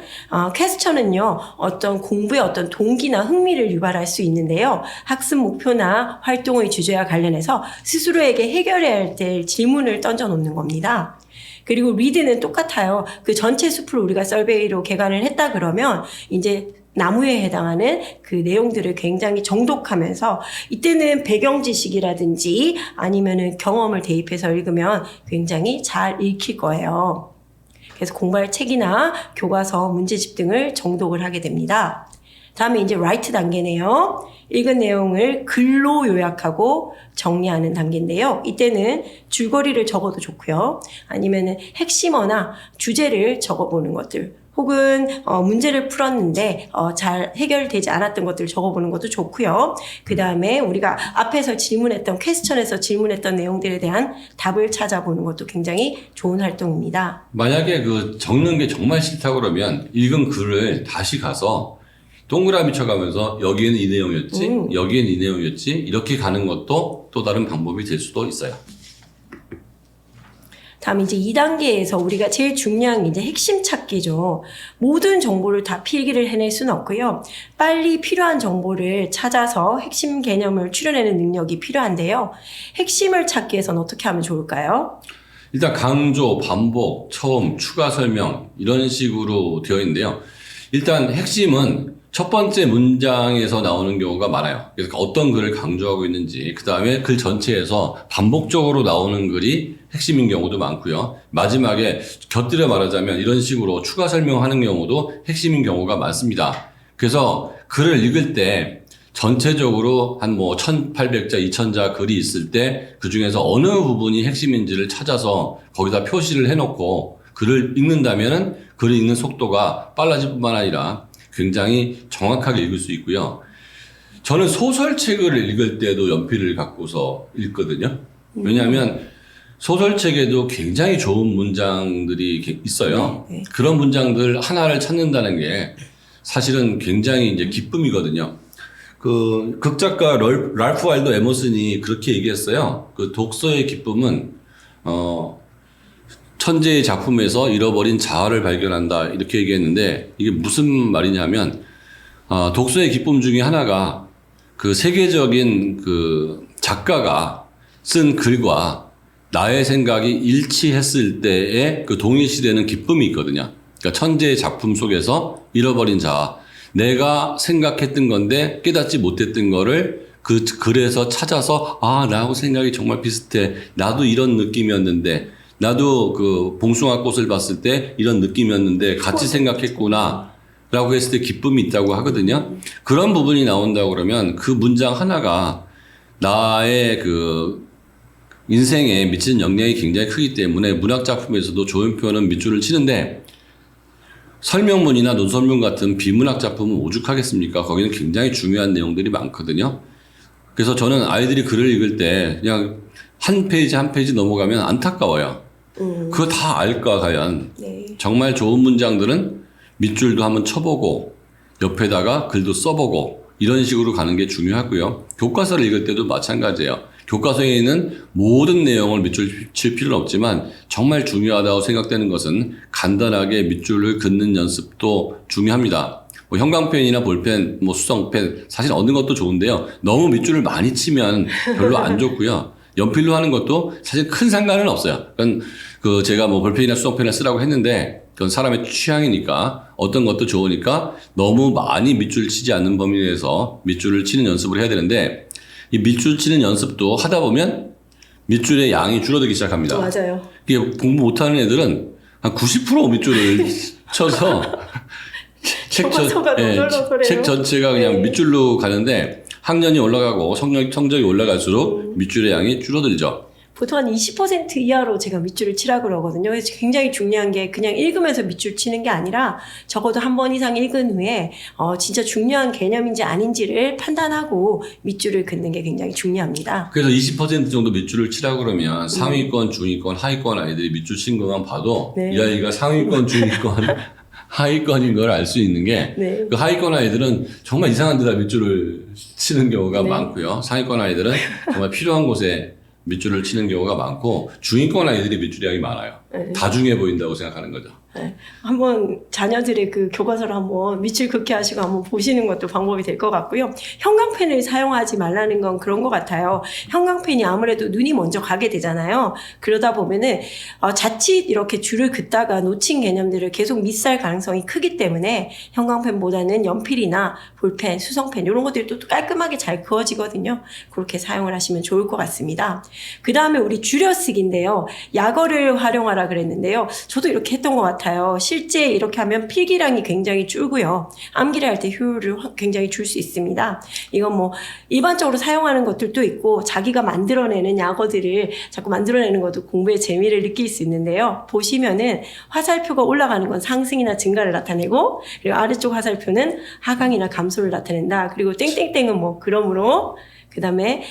퀘스천은요, 어떤 공부의 어떤 동기나 흥미를 유발할 수 있는데요. 학습 목표나 활동의 주제와 관련해서 스스로에게 해결해야 될 질문을 던져놓는 겁니다. 그리고 리드는 똑같아요. 그 전체 숲을 우리가 설베이로 개관을 했다 그러면 이제 나무에 해당하는 그 내용들을 굉장히 정독하면서 이때는 배경 지식이라든지 아니면은 경험을 대입해서 읽으면 굉장히 잘 읽힐 거예요. 그래서 공부할 책이나 교과서, 문제집 등을 정독을 하게 됩니다. 다음에 이제 라이트 단계네요. 읽은 내용을 글로 요약하고 정리하는 단계인데요. 이때는 줄거리를 적어도 좋고요. 아니면은 핵심어나 주제를 적어보는 것들. 혹은 문제를 풀었는데 잘 해결되지 않았던 것들을 적어보는 것도 좋고요. 그 다음에 우리가 앞에서 질문했던 퀘스천에서 질문했던 내용들에 대한 답을 찾아보는 것도 굉장히 좋은 활동입니다. 만약에 적는 게 정말 싫다고 그러면 읽은 글을 다시 가서 동그라미 쳐가면서 여기에는 이 내용이었지, 여기에는 이 내용이었지 이렇게 가는 것도 또 다른 방법이 될 수도 있어요. 다음 이제 2단계에서 우리가 제일 중요한 게 이제 핵심 찾기죠. 모든 정보를 다 필기를 해낼 수는 없고요. 빨리 필요한 정보를 찾아서 핵심 개념을 추려내는 능력이 필요한데요. 핵심을 찾기 위해서는 어떻게 하면 좋을까요? 일단 강조, 반복, 처음, 추가 설명 이런 식으로 되어 있는데요. 일단 핵심은 첫 번째 문장에서 나오는 경우가 많아요. 그래서 어떤 글을 강조하고 있는지, 그 다음에 글 전체에서 반복적으로 나오는 글이 핵심인 경우도 많고요. 마지막에 곁들여 말하자면 이런 식으로 추가 설명하는 경우도 핵심인 경우가 많습니다. 그래서 글을 읽을 때 전체적으로 한 1800자, 2000자 글이 있을 때 그 중에서 어느 부분이 핵심인지를 찾아서 거기다 표시를 해놓고 글을 읽는다면은 글을 읽는 속도가 빨라질 뿐만 아니라 굉장히 정확하게 읽을 수 있고요. 저는 소설책을 읽을 때도 연필을 갖고서 읽거든요. 왜냐하면 소설책에도 굉장히 좋은 문장들이 있어요. 네. 그런 문장들 하나를 찾는다는 게 사실은 굉장히 이제 기쁨이거든요. 그 극작가 랄프 와일더 에머슨이 그렇게 얘기했어요. 그 독서의 기쁨은 천재의 작품에서 잃어버린 자아를 발견한다 이렇게 얘기했는데 이게 무슨 말이냐면 독서의 기쁨 중에 하나가 그 세계적인 그 작가가 쓴 글과 나의 생각이 일치했을 때의 그 동일시되는 기쁨이 있거든요. 그러니까 천재의 작품 속에서 잃어버린 자아, 내가 생각했던 건데 깨닫지 못했던 거를 그 글에서 찾아서 나하고 생각이 정말 비슷해. 나도 이런 느낌이었는데 나도 그 봉숭아 꽃을 봤을 때 이런 느낌이었는데 같이 생각했구나 라고 했을 때 기쁨이 있다고 하거든요. 그런 부분이 나온다고 그러면 그 문장 하나가 나의 그 인생에 미치는 영향이 굉장히 크기 때문에 문학 작품에서도 좋은 표현은 밑줄을 치는데 설명문이나 논설문 같은 비문학 작품은 오죽하겠습니까? 거기는 굉장히 중요한 내용들이 많거든요. 그래서 저는 아이들이 글을 읽을 때 그냥 한 페이지 한 페이지 넘어가면 안타까워요. 그거 다 알까 과연? 네. 정말 좋은 문장들은 밑줄도 한번 쳐보고 옆에다가 글도 써보고 이런 식으로 가는 게 중요하고요. 교과서를 읽을 때도 마찬가지예요. 교과서에 있는 모든 내용을 밑줄 칠 필요는 없지만 정말 중요하다고 생각되는 것은 간단하게 밑줄을 긋는 연습도 중요합니다. 뭐 형광펜이나 볼펜, 뭐 수성펜 사실 얻는 것도 좋은데요. 너무 밑줄을 많이 치면 별로 안 좋고요. 연필로 하는 것도 사실 큰 상관은 없어요. 그건 그 제가 뭐 볼펜이나 수성펜을 쓰라고 했는데 그건 사람의 취향이니까 어떤 것도 좋으니까 너무 많이 밑줄 치지 않는 범위 내에서 밑줄을 치는 연습을 해야 되는데 이 밑줄 치는 연습도 하다 보면 밑줄의 양이 줄어들기 시작합니다. 맞아요. 이게 공부 못하는 애들은 한 90% 밑줄을 쳐서 책 전체가 그냥 밑줄로 가는데 학년이 올라가고 성적이 올라갈수록 밑줄의 양이 줄어들죠. 보통 한 20% 이하로 제가 밑줄을 치라고 그러거든요. 그래서 굉장히 중요한 게 그냥 읽으면서 밑줄 치는 게 아니라 적어도 한 번 이상 읽은 후에 진짜 중요한 개념인지 아닌지를 판단하고 밑줄을 긋는 게 굉장히 중요합니다. 그래서 20% 정도 밑줄을 치라고 그러면 상위권, 중위권, 하위권 아이들이 밑줄 친 것만 봐도 네. 이 아이가 상위권, 중위권, 하위권인 걸 알 수 있는 게 네. 그 하위권 아이들은 정말 이상한 데다 밑줄을 치는 경우가 네. 많고요. 상위권 아이들은 정말 필요한 곳에 밑줄을 치는 경우가 많고 중위권 아이들이 밑줄량이 많아요. 네. 다 중요해 보인다고 생각하는 거죠. 네. 한번 자녀들의 그 교과서를 한번 밑줄 긋게 하시고 한번 보시는 것도 방법이 될 것 같고요. 형광펜을 사용하지 말라는 건 그런 것 같아요. 형광펜이 아무래도 눈이 먼저 가게 되잖아요. 그러다 보면은 자칫 이렇게 줄을 긋다가 놓친 개념들을 계속 미스할 가능성이 크기 때문에 형광펜보다는 연필이나 볼펜, 수성펜 이런 것들이 또 깔끔하게 잘 그어지거든요. 그렇게 사용을 하시면 좋을 것 같습니다. 그 다음에 우리 줄여쓰기인데요. 약어를 활용하라 그랬는데요. 저도 이렇게 했던 것 같아요. 실제 이렇게 하면 필기량이 굉장히 줄고요. 암기를 할 때 효율을 굉장히 줄 수 있습니다. 이건 뭐 일반적으로 사용하는 것들도 있고 자기가 만들어내는 약어들을 자꾸 만들어내는 것도 공부의 재미를 느낄 수 있는데요. 보시면은 화살표가 올라가는 건 상승이나 증가를 나타내고 그리고 아래쪽 화살표는 하강이나 감소를 나타낸다. 그리고 땡땡땡은 뭐 그러므로 그 다음에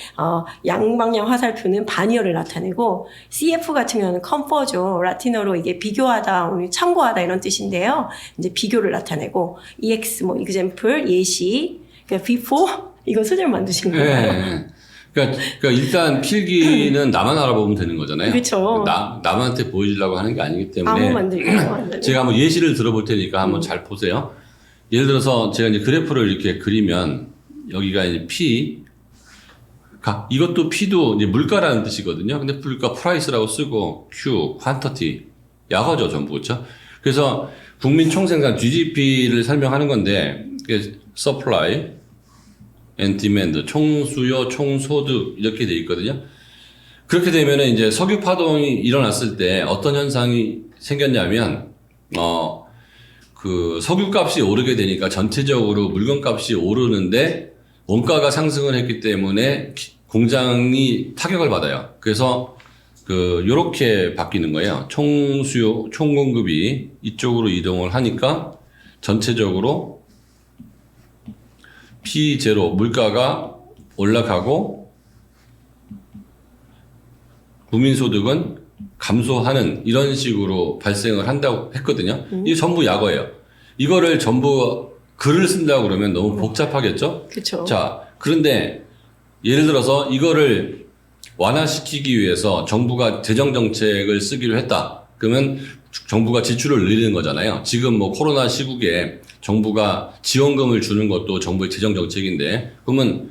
양방향 화살표는 반이어를 나타내고 CF 같은 경우는 컴퍼죠. 라틴어로 이게 비교하다, 참고하다 이런 뜻인데요. 이제 비교를 나타내고 EX 뭐 example, 예시, 그러니까 before 이거 소절 만드신 거예요. 네. 그러니까 일단 필기는 나만 알아보면 되는 거잖아요. 그렇죠. 남한테 보여주려고 하는 게 아니기 때문에 아무 만들고 제가 한번 예시를 들어볼 테니까 한번 잘 보세요. 예를 들어서 제가 이제 그래프를 이렇게 그리면 여기가 이제 P 이것도 P도 이제 물가라는 뜻이거든요. 근데 물가 프라이스라고 쓰고 Q, quantity, 약어죠, 전부. 그렇죠? 그래서 국민 총생산 GDP를 설명하는 건데 supply and demand, 총수요, 총소득 이렇게 돼 있거든요. 그렇게 되면은 이제 석유 파동이 일어났을 때 어떤 현상이 생겼냐면 그 석유 값이 오르게 되니까 전체적으로 물건 값이 오르는데 원가가 상승을 했기 때문에 공장이 타격을 받아요. 그래서 요렇게 바뀌는 거예요. 총수요, 총공급이 이쪽으로 이동을 하니까 전체적으로 P0 물가가 올라가고 국민소득은 감소하는 이런 식으로 발생을 한다고 했거든요. 이게 전부 약어예요. 이거를 전부 글을 쓴다고 그러면 너무 복잡하겠죠? 그렇죠. 자, 그런데 예를 들어서 이거를 완화시키기 위해서 정부가 재정 정책을 쓰기로 했다. 그러면 정부가 지출을 늘리는 거잖아요. 지금 뭐 코로나 시국에 정부가 지원금을 주는 것도 정부의 재정 정책인데, 그러면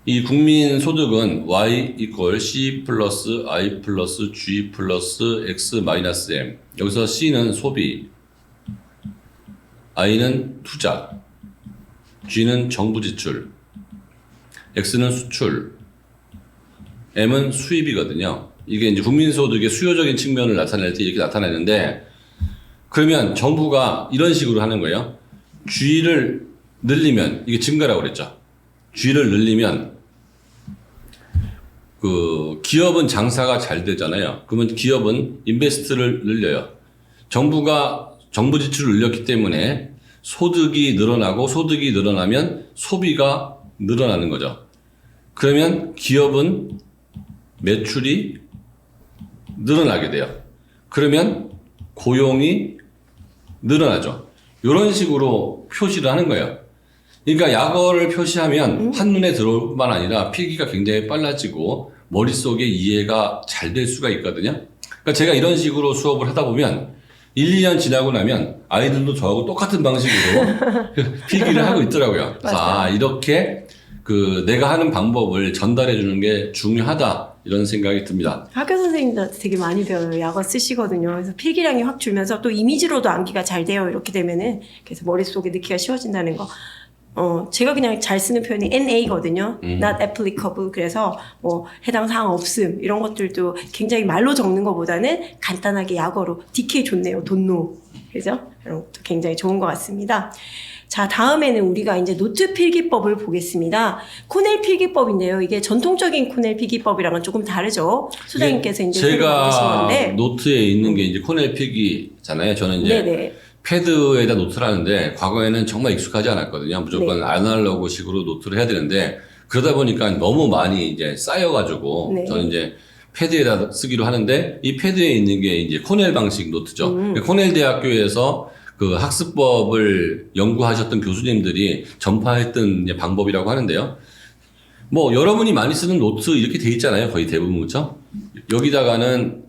이 국민 소득은 Y equal C 플러스 I 플러스 G 플러스 X 마이너스 M. 여기서 C는 소비, I는 투자, G는 정부 지출, X는 수출, M은 수입이거든요. 이게 이제 국민소득의 수요적인 측면을 나타낼 때 이렇게 나타내는데, 그러면 정부가 이런 식으로 하는 거예요. G를 늘리면, 이게 증가라고 그랬죠. G를 늘리면, 기업은 장사가 잘 되잖아요. 그러면 기업은 인베스트를 늘려요. 정부가 정부 지출을 늘렸기 때문에 소득이 늘어나고, 소득이 늘어나면 소비가 늘어나는 거죠. 그러면 기업은 매출이 늘어나게 돼요. 그러면 고용이 늘어나죠. 이런 식으로 표시를 하는 거예요. 그러니까 약어를 표시하면 한눈에 들어올 뿐만 아니라 필기가 굉장히 빨라지고 머릿속에 이해가 잘 될 수가 있거든요. 그러니까 제가 이런 식으로 수업을 하다 보면 1, 2년 지나고 나면 아이들도 저하고 똑같은 방식으로 필기를 하고 있더라고요. 그래서 이렇게 내가 하는 방법을 전달해 주는 게 중요하다, 이런 생각이 듭니다. 학교 선생님들한테 되게 많이 배워요. 약어 쓰시거든요. 그래서 필기량이 확 줄면서 또 이미지로도 암기가 잘 돼요. 이렇게 되면은 그래서 머릿속에 넣기가 쉬워진다는 거. 제가 그냥 잘 쓰는 표현이 NA거든요. Not applicable. 그래서 뭐 해당 사항 없음 이런 것들도 굉장히 말로 적는 것보다는 간단하게 약어로 DK 좋네요. don't know. 그죠? 이런 것도 굉장히 좋은 것 같습니다. 자, 다음에는 우리가 이제 노트 필기법을 보겠습니다. 코넬 필기법인데요. 이게 전통적인 코넬 필기법이랑은 조금 다르죠. 수장님께서 이제 새로 만드신 제가 건데. 노트에 있는 게 이제 코넬 필기잖아요. 저는 이제 네네. 패드에다 노트를 하는데 과거에는 정말 익숙하지 않았거든요. 무조건 아날로그식으로 노트를 해야 되는데, 그러다 보니까 너무 많이 이제 쌓여가지고 저는 이제 패드에다 쓰기로 하는데, 이 패드에 있는 게 이제 코넬 방식 노트죠. 코넬 대학교에서 그 학습법을 연구하셨던 교수님들이 전파했던 이제 방법이라고 하는데요. 뭐 여러분이 많이 쓰는 노트 이렇게 돼 있잖아요. 거의 대부분. 그렇죠? 여기다가는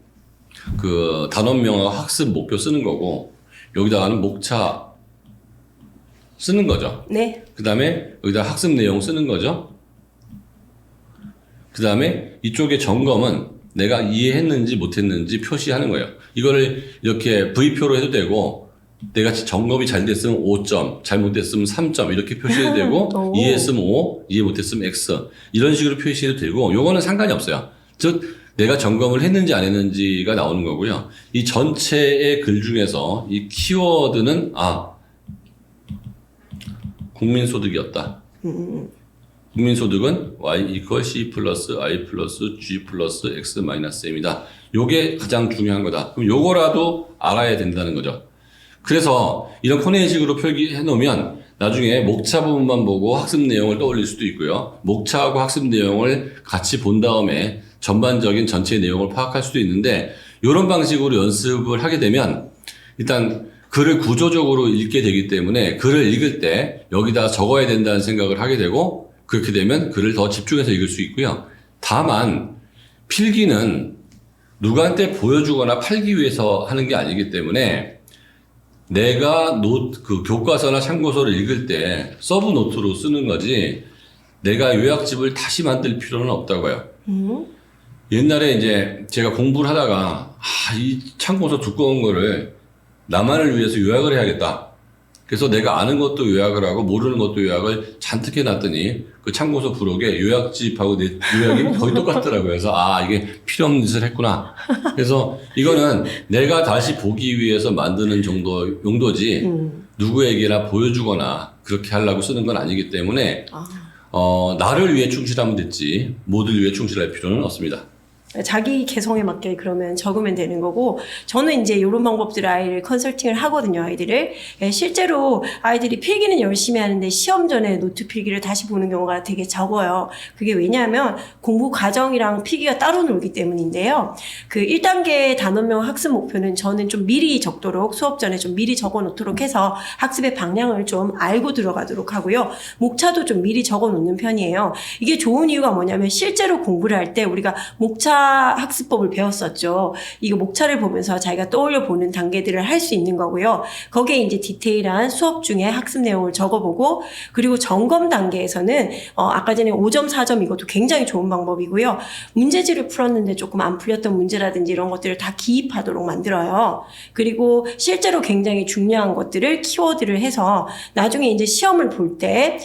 그 단원명하고 학습 목표 쓰는 거고, 여기다가는 목차 쓰는 거죠. 네. 그 다음에 여기다 학습 내용 쓰는 거죠. 그 다음에 이쪽에 점검은 내가 이해했는지 못했는지 표시하는 거예요. 이거를 이렇게 V표로 해도 되고, 내가 점검이 잘 됐으면 5점, 잘못됐으면 3점 이렇게 표시해도 되고, 이해했으면 5, 이해 못했으면 X 이런 식으로 표시해도 되고, 요거는 상관이 없어요. 즉 내가 점검을 했는지 안 했는지가 나오는 거고요. 이 전체의 글 중에서 이 키워드는 국민소득이었다. 국민소득은 Y equal C 플러스 I 플러스 G 플러스 X 마이너스 M이다. 요게 가장 중요한 거다. 그럼 요거라도 알아야 된다는 거죠. 그래서 이런 코넬식으로 표기해 놓으면 나중에 목차 부분만 보고 학습 내용을 떠올릴 수도 있고요. 목차하고 학습 내용을 같이 본 다음에 전반적인 전체 내용을 파악할 수도 있는데, 이런 방식으로 연습을 하게 되면 일단 글을 구조적으로 읽게 되기 때문에 글을 읽을 때 여기다 적어야 된다는 생각을 하게 되고, 그렇게 되면 글을 더 집중해서 읽을 수 있고요. 다만 필기는 누구한테 보여주거나 팔기 위해서 하는 게 아니기 때문에 내가 교과서나 참고서를 읽을 때 서브 노트로 쓰는 거지, 내가 요약집을 다시 만들 필요는 없다고요. 옛날에 이제 제가 공부를 하다가 이 참고서 두꺼운 거를 나만을 위해서 요약을 해야겠다. 그래서 내가 아는 것도 요약을 하고 모르는 것도 요약을 잔뜩 해놨더니 그 참고서 부록에 요약집하고 내 요약이 거의 똑같더라고요. 그래서 이게 필요 없는 짓을 했구나. 그래서 이거는 내가 다시 보기 위해서 만드는 용도지 누구에게나 보여주거나 그렇게 하려고 쓰는 건 아니기 때문에 나를 위해 충실하면 됐지 모두를 위해 충실할 필요는 없습니다. 자기 개성에 맞게 그러면 적으면 되는 거고, 저는 이제 이런 방법들을 아이를 컨설팅을 하거든요, 아이들을. 예, 실제로 아이들이 필기는 열심히 하는데 시험 전에 노트 필기를 다시 보는 경우가 되게 적어요. 그게 왜냐하면 공부 과정이랑 필기가 따로 놀기 때문인데요. 그 1단계 단원명 학습 목표는 저는 좀 미리 적도록, 수업 전에 좀 미리 적어 놓도록 해서 학습의 방향을 좀 알고 들어가도록 하고요. 목차도 좀 미리 적어 놓는 편이에요. 이게 좋은 이유가 뭐냐면 실제로 공부를 할 때 우리가 목차 학습법을 배웠었죠. 이거 목차를 보면서 자기가 떠올려 보는 단계들을 할 수 있는 거고요. 거기에 이제 디테일한 수업 중에 학습 내용을 적어보고, 그리고 점검 단계에서는 아까 전에 5점, 4점 이것도 굉장히 좋은 방법이고요. 문제지를 풀었는데 조금 안 풀렸던 문제라든지 이런 것들을 다 기입하도록 만들어요. 그리고 실제로 굉장히 중요한 것들을 키워드를 해서 나중에 이제 시험을 볼 때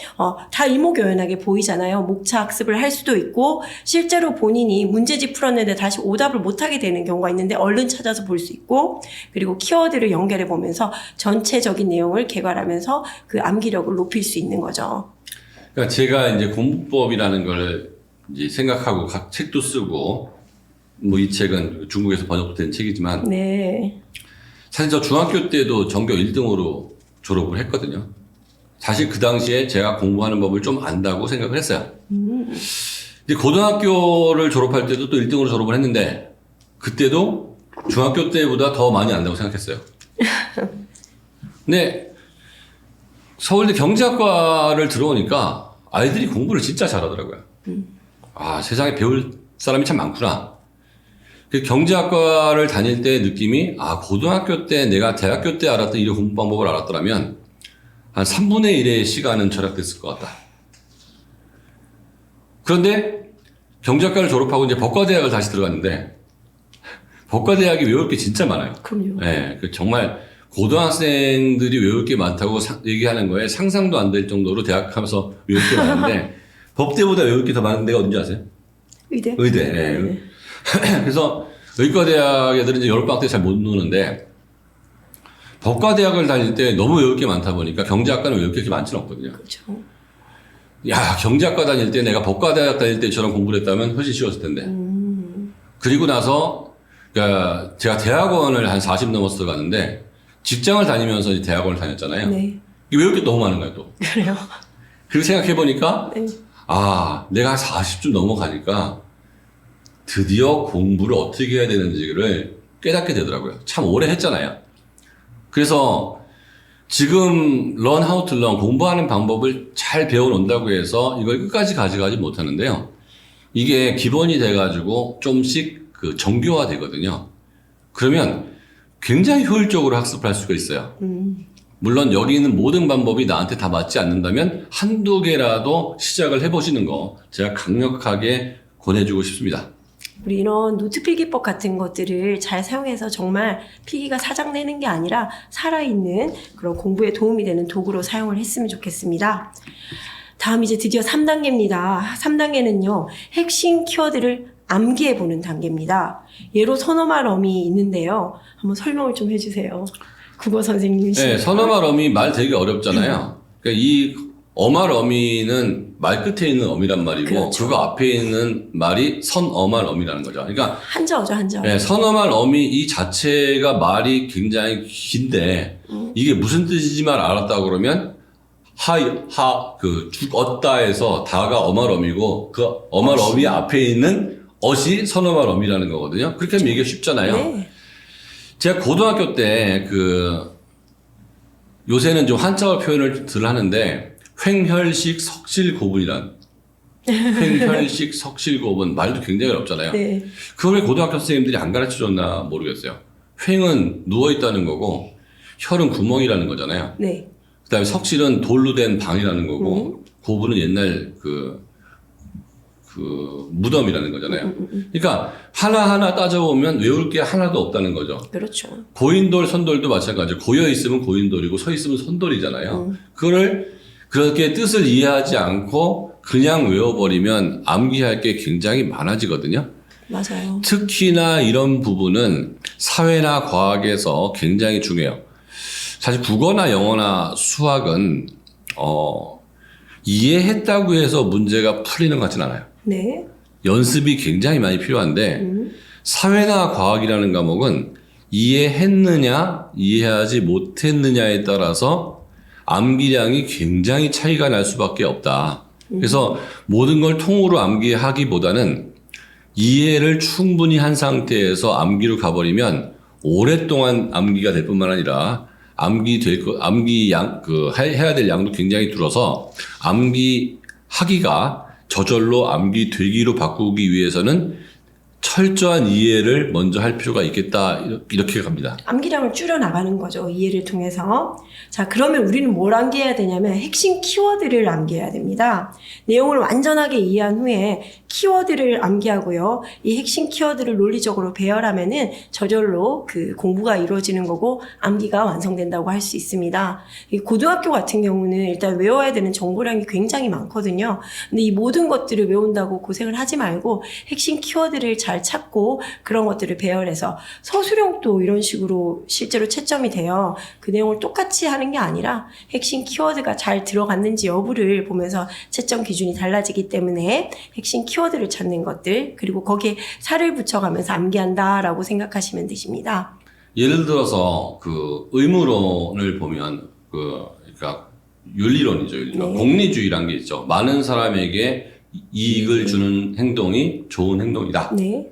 다 일목요연하게 보이잖아요. 목차 학습을 할 수도 있고, 실제로 본인이 문제집 풀었는데 다시 오답을 못하게 되는 경우가 있는데 얼른 찾아서 볼 수 있고, 그리고 키워드를 연결해 보면서 전체적인 내용을 개괄하면서 그 암기력을 높일 수 있는 거죠. 그러니까 제가 이제 공부법이라는 걸 이제 생각하고 각 책도 쓰고, 뭐 이 책은 중국에서 번역된 책이지만, 네. 사실 저 중학교 때도 전교 1등으로 졸업을 했거든요. 사실 그 당시에 제가 공부하는 법을 좀 안다고 생각을 했어요. 근데 고등학교를 졸업할 때도 또 1등으로 졸업을 했는데, 그때도 중학교 때보다 더 많이 안다고 생각했어요. 근데 서울대 경제학과를 들어오니까 아이들이 공부를 진짜 잘하더라고요. 아, 세상에 배울 사람이 참 많구나. 그 경제학과를 다닐 때 느낌이, 아, 고등학교 때 내가 대학교 때 알았던 이런 공부 방법을 알았더라면 한 3분의 1의 시간은 절약됐을 것 같다. 그런데 경제학과를 졸업하고 이제 법과대학을 다시 들어갔는데, 법과대학이 외울 게 진짜 많아요. 그럼요. 네, 정말 고등학생들이 외울 게 많다고 얘기하는 거에 상상도 안 될 정도로 대학 가면서 외울 게 많은데, 법대보다 외울 게 더 많은 데가 어딘지 아세요? 의대? 의대. 네. 그래서 의과대학 애들은 이제 여름방학 때 잘 못 노는데, 법과대학을 다닐 때 너무 외울 게 많다 보니까 경제학과는 외울 게 그렇게 많지는 않거든요. 그렇죠. 야, 경제학과 다닐 때 내가 법과대학 다닐 때처럼 공부를 했다면 훨씬 쉬웠을 텐데. 그리고 나서, 그러니까 제가 대학원을 한 40 넘어서 갔는데, 직장을 다니면서 이제 대학원을 다녔잖아요. 네. 이게 외울 게 너무 많은 거야, 또. 그래요. 그리고 생각해보니까, 네. 아, 내가 한 40쯤 넘어가니까 드디어 공부를 어떻게 해야 되는지를 깨닫게 되더라고요. 참 오래 했잖아요. 그래서 지금 learn how to learn, 공부하는 방법을 잘 배워놓는다고 해서 이걸 끝까지 가져가지 못하는데요. 이게 기본이 돼가지고 좀씩 그 정교화 되거든요. 그러면 굉장히 효율적으로 학습을 할 수가 있어요. 물론 여기 있는 모든 방법이 나한테 다 맞지 않는다면 한두 개라도 시작을 해보시는 거 제가 강력하게 권해주고 싶습니다. 우리 이런 노트 필기법 같은 것들을 잘 사용해서 정말 필기가 사장내는 게 아니라 살아있는 그런 공부에 도움이 되는 도구로 사용을 했으면 좋겠습니다. 다음 이제 드디어 3단계입니다. 3단계는요, 핵심 키워드를 암기해보는 단계입니다. 예로 선어말 어미 있는데요. 한번 설명을 좀 해주세요. 국어 선생님이시니까. 네, 선어말 어미 말 되게 어렵잖아요. 그러니까 이 어말 어미는 말 끝에 있는 어미란 말이고, 그렇죠. 그거 앞에 있는 말이 선어말 어미라는 거죠. 그러니까 한자어죠, 한자어. 네, 선어말 어미 이 자체가 말이 굉장히 긴데, 이게 무슨 뜻인지 말 알았다 그러면 얻다에서 다가 어말 어미고, 그 어말 어미 앞에 있는 어시 선어말 어미라는 거거든요. 그렇게 하면 얘기가 쉽잖아요. 네. 제가 고등학교 때 요새는 좀 한자어 표현을 들 하는데, 횡혈식 석실고분이란, 횡혈식 석실고분, 말도 굉장히 어렵잖아요. 네. 그걸 왜 고등학교 선생님들이 안 가르쳐 줬나 모르겠어요. 횡은 누워있다는 거고, 혈은 구멍이라는 거잖아요. 네. 그 다음에 석실은 돌로 된 방이라는 거고, 고분은 옛날 무덤이라는 거잖아요. 그러니까 하나하나 따져보면 외울 게 하나도 없다는 거죠. 그렇죠. 고인돌, 선돌도 마찬가지로 고여 있으면 고인돌이고 서 있으면 선돌이잖아요. 그거를 그렇게 뜻을 이해하지 않고 그냥 외워버리면 암기할 게 굉장히 많아지거든요. 맞아요. 특히나 이런 부분은 사회나 과학에서 굉장히 중요해요. 사실 국어나 영어나 수학은 이해했다고 해서 문제가 풀리는 것 같진 않아요. 네. 연습이 굉장히 많이 필요한데 사회나 과학이라는 과목은 이해했느냐 이해하지 못했느냐에 따라서 암기량이 굉장히 차이가 날 수밖에 없다. 그래서 모든 걸 통으로 암기하기보다는 이해를 충분히 한 상태에서 암기로 가버리면 오랫동안 암기가 될 뿐만 아니라 해야 될 양도 굉장히 줄어서 암기하기가 저절로 암기되기로 바꾸기 위해서는 철저한 이해를 먼저 할 필요가 있겠다. 이렇게 갑니다. 암기량을 줄여나가는 거죠. 이해를 통해서. 자, 그러면 우리는 뭘 암기해야 되냐면 핵심 키워드를 암기해야 됩니다. 내용을 완전하게 이해한 후에 키워드를 암기하고요. 이 핵심 키워드를 논리적으로 배열하면은 저절로 그 공부가 이루어지는 거고 암기가 완성된다고 할 수 있습니다. 이 고등학교 같은 경우는 일단 외워야 되는 정보량이 굉장히 많거든요. 근데 이 모든 것들을 외운다고 고생을 하지 말고 핵심 키워드를 잘 찾고 그런 것들을 배열해서 서술형도 이런 식으로 실제로 채점이 돼요. 그 내용을 똑같이 하는 게 아니라 핵심 키워드가 잘 들어갔는지 여부를 보면서 채점 기준이 달라지기 때문에 핵심 키워드를 찾는 것들 그리고 거기에 살을 붙여가면서 암기한다라고 생각하시면 되십니다. 예를 들어서 그 의무론을 보면 그러니까 윤리론이죠. 윤리론. 네. 공리주의라는 게 있죠. 많은 사람에게 이익을 주는 행동이 좋은 행동이다. 네.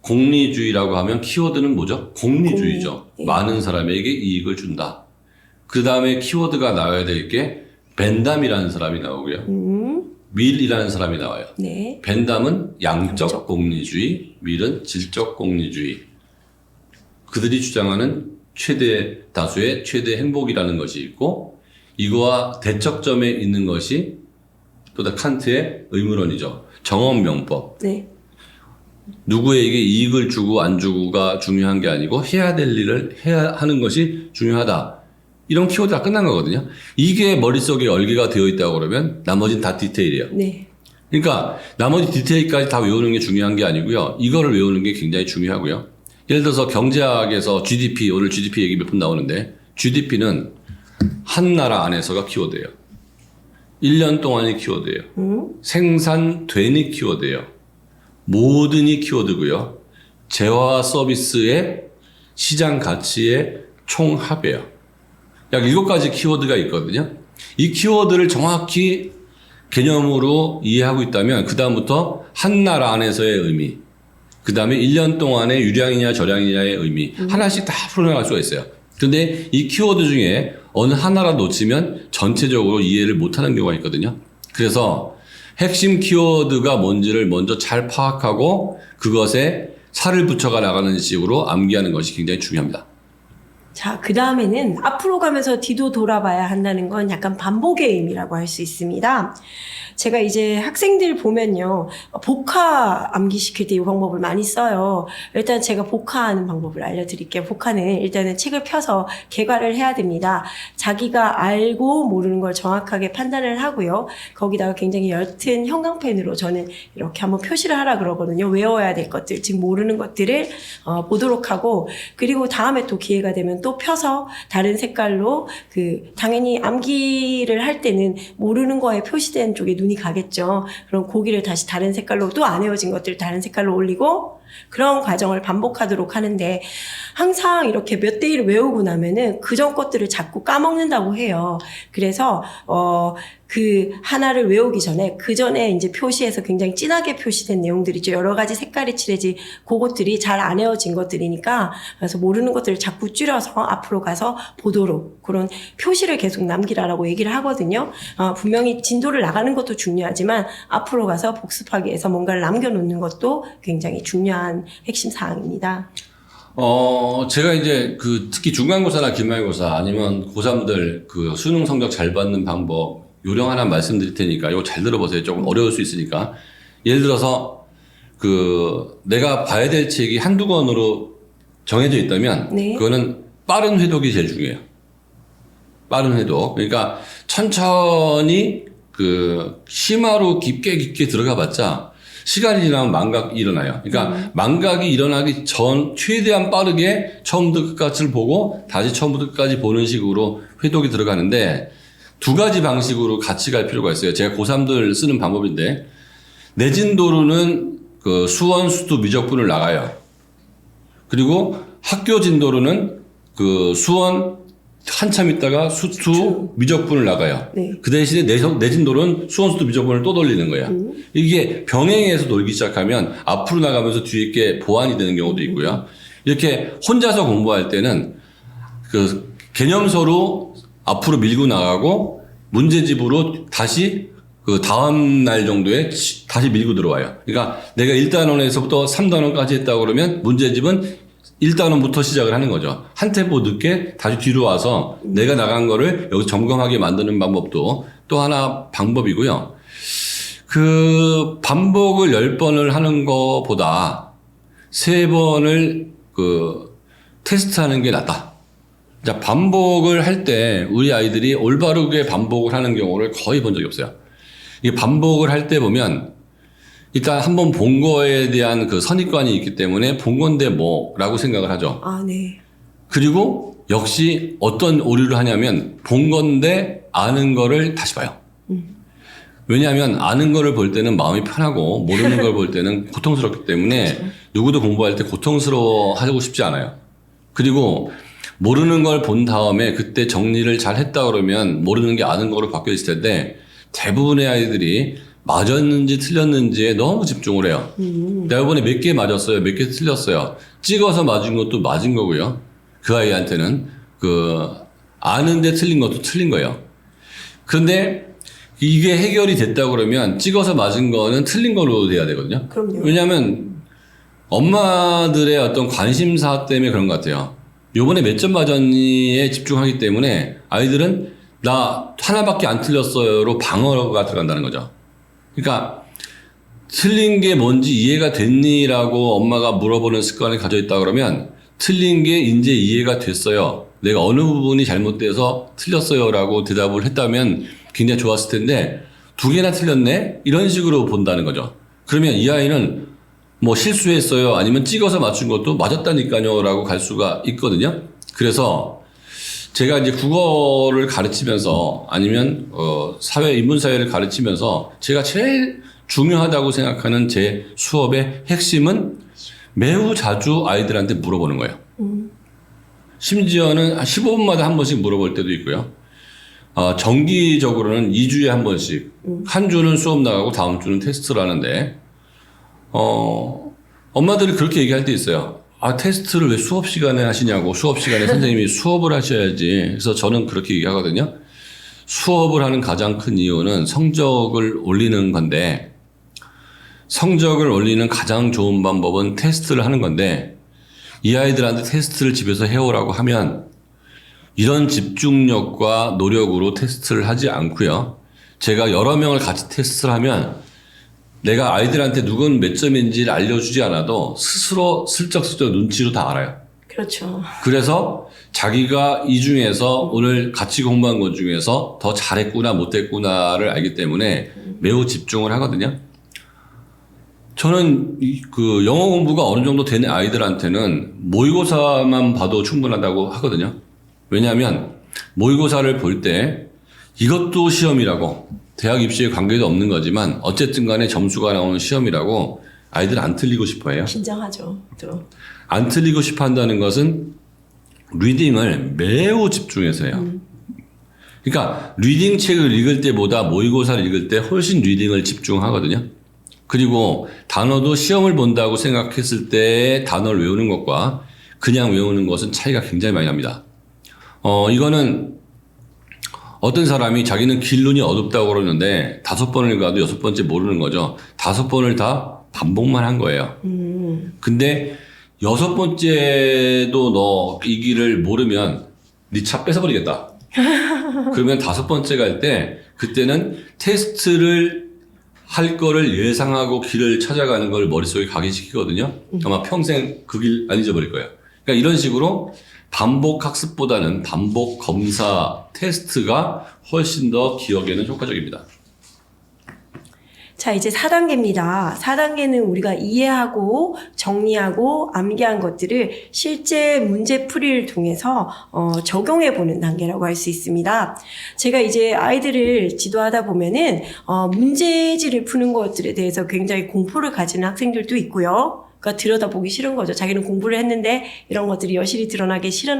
공리주의라고 하면 키워드는 뭐죠? 공리주의죠. 네. 많은 사람에게 이익을 준다. 그 다음에 키워드가 나와야 될 게 벤담이라는 사람이 나오고요. 밀이라는 사람이 나와요. 네. 벤담은 양적 공리주의, 밀은 질적 공리주의. 그들이 주장하는 최대 다수의 최대 행복이라는 것이 있고 이거와 대척점에 있는 것이 또 칸트의 의무론이죠. 정언명법. 네. 누구에게 이익을 주고 안 주고가 중요한 게 아니고 해야 될 일을 해야 하는 것이 중요하다. 이런 키워드가 끝난 거거든요. 이게 머릿속에 얼개가 되어 있다고 그러면 나머지는 다 디테일이에요. 네. 그러니까 나머지 디테일까지 다 외우는 게 중요한 게 아니고요. 이거를 외우는 게 굉장히 중요하고요. 예를 들어서 경제학에서 GDP, 오늘 GDP 얘기 몇 분 나오는데 GDP는 한 나라 안에서가 키워드예요. 1년 동안이 키워드예요. 생산된이 키워드예요. 모든이 키워드고요. 재화와 서비스의 시장 가치의 총합이에요. 약 7가지 키워드가 있거든요. 이 키워드를 정확히 개념으로 이해하고 있다면 그 다음부터 한 나라 안에서의 의미, 그 다음에 1년 동안의 유량이냐 저량이냐의 의미 하나씩 다 풀어나갈 수가 있어요. 그런데 이 키워드 중에 어느 하나라 놓치면 전체적으로 이해를 못하는 경우가 있거든요. 그래서 핵심 키워드가 뭔지를 먼저 잘 파악하고 그것에 살을 붙여가 나가는 식으로 암기하는 것이 굉장히 중요합니다. 자, 그 다음에는 앞으로 가면서 뒤도 돌아봐야 한다는 건 약간 반복의 의미라고 할 수 있습니다. 제가 이제 학생들 보면요. 복화 암기시킬 때 이 방법을 많이 써요. 일단 제가 복화하는 방법을 알려드릴게요. 복화는 일단은 책을 펴서 개괄을 해야 됩니다. 자기가 알고 모르는 걸 정확하게 판단을 하고요. 거기다가 굉장히 옅은 형광펜으로 저는 이렇게 한번 표시를 하라 그러거든요. 외워야 될 것들, 즉 모르는 것들을 보도록 하고 그리고 다음에 또 기회가 되면 또 펴서 다른 색깔로 당연히 암기를 할 때는 모르는 거에 표시된 쪽에 눈이 가겠죠. 그럼 고기를 다시 다른 색깔로 또 안 외워진 것들을 다른 색깔로 올리고 그런 과정을 반복하도록 하는데 항상 이렇게 몇 대 1을 외우고 나면은 그전 것들을 자꾸 까먹는다고 해요. 그래서 그 하나를 외우기 전에 그 전에 이제 표시해서 굉장히 진하게 표시된 내용들이 있죠. 여러 가지 색깔이 칠해진 그것들이 잘 안 외워진 것들이니까 그래서 모르는 것들을 자꾸 줄여서 앞으로 가서 보도록 그런 표시를 계속 남기라라고 얘기를 하거든요. 분명히 진도를 나가는 것도 중요하지만 앞으로 가서 복습하기 위해서 뭔가를 남겨놓는 것도 굉장히 중요한 핵심 사항입니다. 제가 이제 특히 중간고사나 기말고사 아니면 고3들 수능 성적 잘 받는 방법 요령 하나 말씀드릴 테니까 이거 잘 들어보세요. 조금 어려울 수 있으니까. 예를 들어서 내가 봐야 될 책이 한두 권으로 정해져 있다면 네. 그거는 빠른 회독이 제일 중요해요. 빠른 회독. 그러니까 천천히 심화로 깊게 들어가 봤자 시간이 지나면 망각이 일어나요. 그러니까 망각이 일어나기 전 최대한 빠르게 처음부터 끝까지를 보고 다시 처음부터 끝까지 보는 식으로 회독이 들어가는데 두 가지 방식으로 같이 갈 필요가 있어요. 제가 고3들 쓰는 방법인데 내진도로는 그 수원, 수두, 미적분을 나가요. 그리고 학교 진도로는 그 수원 한참 있다가 수투, 미적분을 나가요. 네. 그 대신에 내 진도로는 수원, 수투, 미적분을 또 돌리는 거예요. 이게 병행해서 돌기 시작하면 앞으로 나가면서 뒤에 있게 보완이 되는 경우도 있고요. 이렇게 혼자서 공부할 때는 그 개념서로 앞으로 밀고 나가고 문제집으로 다시 그 다음 날 정도에 다시 밀고 들어와요. 그러니까 내가 1단원에서부터 3단원까지 했다고 그러면 문제집은 1단원부터 시작을 하는 거죠. 한 템포 늦게 다시 뒤로 와서 내가 나간 거를 여기 점검하게 만드는 방법도 또 하나 방법이고요. 그 반복을 10번을 하는 것보다 3번을 그 테스트하는 게 낫다. 자, 반복을 할 때 우리 아이들이 올바르게 반복을 하는 경우를 거의 본 적이 없어요. 이 반복을 할 때 보면 일단 한번 본 거에 대한 그 선입관이 있기 때문에 본 건데 뭐라고 생각을 하죠. 아, 네. 그리고 역시 어떤 오류를 하냐면 본 건데 아는 거를 다시 봐요. 왜냐하면 아는 거를 볼 때는 마음이 편하고 모르는 걸 볼 때는 고통스럽기 때문에 그렇죠. 누구도 공부할 때 고통스러워 하고 싶지 않아요. 그리고 모르는 걸 본 다음에 그때 정리를 잘 했다 그러면 모르는 게 아는 거로 바뀌어 있을 텐데 대부분의 아이들이 맞았는지 틀렸는지에 너무 집중을 해요. 내가 이번에 몇 개 맞았어요. 몇 개 틀렸어요. 찍어서 맞은 것도 맞은 거고요. 그 아이한테는 그 아는데 틀린 것도 틀린 거예요. 그런데 이게 해결이 됐다 그러면 찍어서 맞은 거는 틀린 걸로 돼야 되거든요. 그럼요. 왜냐하면 엄마들의 어떤 관심사 때문에 그런 것 같아요. 요번에 몇 점 맞았니에 집중하기 때문에 아이들은 나 하나밖에 안 틀렸어요로 방어가 들어간다는 거죠. 그러니까 틀린 게 뭔지 이해가 됐니라고 엄마가 물어보는 습관을 가져 있다 그러면 틀린 게 이제 이해가 됐어요. 내가 어느 부분이 잘못돼서 틀렸어요라고 대답을 했다면 굉장히 좋았을 텐데 2개나 틀렸네? 이런 식으로 본다는 거죠. 그러면 이 아이는 뭐 실수했어요. 아니면 찍어서 맞춘 것도 맞았다니까요. 라고 갈 수가 있거든요. 그래서 제가 이제 국어를 가르치면서 아니면 인문사회를 가르치면서 제가 제일 중요하다고 생각하는 제 수업의 핵심은 매우 자주 아이들한테 물어보는 거예요. 심지어는 15분마다 한 번씩 물어볼 때도 있고요. 정기적으로는 2주에 한 번씩. 한 주는 수업 나가고 다음 주는 테스트를 하는데 엄마들이 그렇게 얘기할 때 있어요. 아, 테스트를 왜 수업 시간에 하시냐고. 수업 시간에 선생님이 수업을 하셔야지. 그래서 저는 그렇게 얘기하거든요. 수업을 하는 가장 큰 이유는 성적을 올리는 건데, 성적을 올리는 가장 좋은 방법은 테스트를 하는 건데, 이 아이들한테 테스트를 집에서 해오라고 하면, 이런 집중력과 노력으로 테스트를 하지 않고요. 제가 여러 명을 같이 테스트를 하면, 내가 아이들한테 누군 몇 점인지를 알려주지 않아도 스스로 슬쩍슬쩍 눈치로 다 알아요. 그렇죠. 그래서 자기가 이 중에서 오늘 같이 공부한 것 중에서 더 잘했구나 못했구나를 알기 때문에 매우 집중을 하거든요. 저는 그 영어 공부가 어느 정도 되는 아이들한테는 모의고사만 봐도 충분하다고 하거든요. 왜냐하면 모의고사를 볼 때 이것도 시험이라고 대학 입시에 관계도 없는 거지만 어쨌든 간에 점수가 나오는 시험이라고 아이들 안 틀리고 싶어 해요. 긴장하죠. 또. 안 틀리고 싶어 한다는 것은 리딩을 매우 집중해서 해요. 그러니까 리딩 책을 읽을 때보다 모의고사를 읽을 때 훨씬 리딩을 집중하거든요. 그리고 단어도 시험을 본다고 생각했을 때 단어를 외우는 것과 그냥 외우는 것은 차이가 굉장히 많이 납니다. 이거는 어떤 사람이 자기는 길눈이 어둡다고 그러는데 5번을 가도 6번째 모르는 거죠. 5번을 다 반복만 한 거예요. 근데 6번째도 너 이 길을 모르면 네 차 뺏어버리겠다. 그러면 5번째 갈 때 그때는 테스트를 할 거를 예상하고 길을 찾아가는 걸 머릿속에 각인시키거든요. 아마 평생 그 길 안 잊어버릴 거예요. 그러니까 이런 식으로 반복 학습보다는 반복 검사 테스트가 훨씬 더 기억에는 효과적입니다. 자, 이제 4단계입니다. 4단계는 우리가 이해하고 정리하고 암기한 것들을 실제 문제풀이를 통해서 적용해 보는 단계라고 할 수 있습니다. 제가 이제 아이들을 지도하다 보면은 문제지를 푸는 것들에 대해서 굉장히 공포를 가지는 학생들도 있고요. 그러니까 들여다보기 싫은 거죠. 자기는 공부를 했는데 이런 것들이 여실히 드러나기 싫은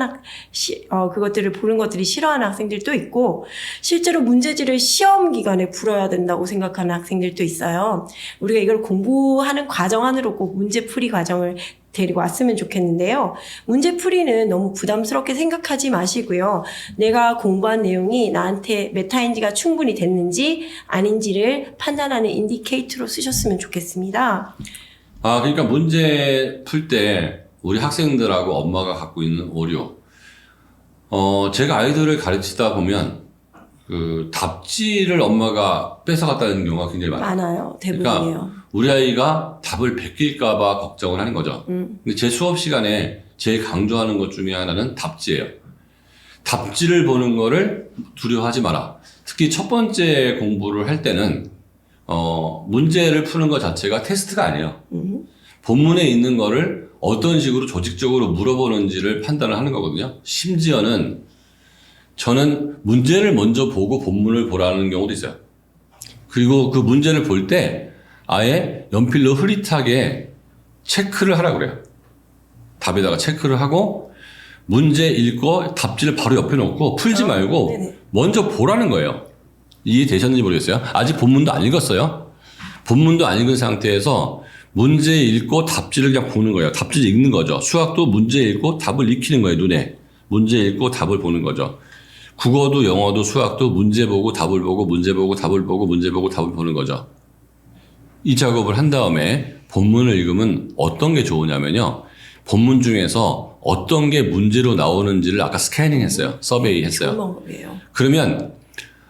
그것들을 보는 것들이 싫어하는 학생들도 있고, 실제로 문제지를 시험 기간에 풀어야 된다고 생각하는 학생들도 있어요. 우리가 이걸 공부하는 과정 안으로 꼭 문제풀이 과정을 데리고 왔으면 좋겠는데요. 문제풀이는 너무 부담스럽게 생각하지 마시고요. 내가 공부한 내용이 나한테 메타인지가 충분히 됐는지 아닌지를 판단하는 인디케이터로 쓰셨으면 좋겠습니다. 그러니까 문제 풀 때 우리 학생들하고 엄마가 갖고 있는 오류. 제가 아이들을 가르치다 보면 그 답지를 엄마가 뺏어갔다는 경우가 굉장히 많아요. 대부분이에요. 그러니까 우리 아이가 답을 베낄까봐 걱정을 하는 거죠. 근데 제 수업 시간에 제일 강조하는 것 중에 하나는 답지예요. 답지를 보는 거를 두려워하지 마라. 특히 첫 번째 공부를 할 때는 문제를 푸는 것 자체가 테스트가 아니에요. 본문에 있는 거를 어떤 식으로 조직적으로 물어보는지를 판단을 하는 거거든요. 심지어는 저는 문제를 먼저 보고 본문을 보라는 경우도 있어요. 그리고 그 문제를 볼 때 아예 연필로 흐릿하게 체크를 하라고 그래요. 답에다가 체크를 하고 문제 읽고 답지를 바로 옆에 놓고 풀지 말고 먼저 보라는 거예요. 이해되셨는지 모르겠어요. 아직 본문도 안 읽었어요. 본문도 안 읽은 상태에서 문제 읽고 답지를 그냥 보는 거예요. 답지를 읽는 거죠. 수학도 문제 읽고 답을 익히는 거예요. 눈에. 문제 읽고 답을 보는 거죠. 국어도 영어도 수학도 문제 보고 답을 보고 문제 보고 답을 보고 문제 보고 답을 보는 거죠. 이 작업을 한 다음에 본문을 읽으면 어떤 게 좋으냐면요. 본문 중에서 어떤 게 문제로 나오는지를 아까 스캐닝 했어요. 서베이 했어요. 좋은 방법이에요. 그러면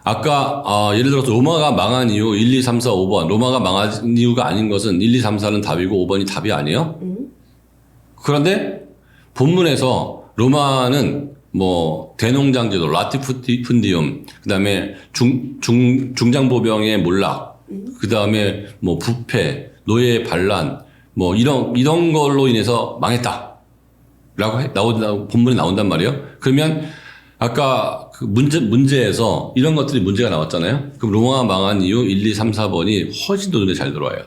아까 예를 들어서 로마가 망한 이유 1, 2, 3, 4, 5번. 로마가 망한 이유가 아닌 것은 1, 2, 3, 4는 답이고 5번이 답이 아니에요? 그런데 본문에서 로마는 뭐 대농장제도 라티푼디움, 그다음에 중장보병의 몰락, 그다음에 뭐 부패, 노예 반란, 뭐 이런 걸로 인해서 망했다라고 본문에 나온단 말이에요. 그러면 아까 그 문제에서 이런 것들이 문제가 나왔잖아요. 그럼 로마가 망한 이유 1, 2, 3, 4번이 훨씬 더 눈에 잘 들어와요.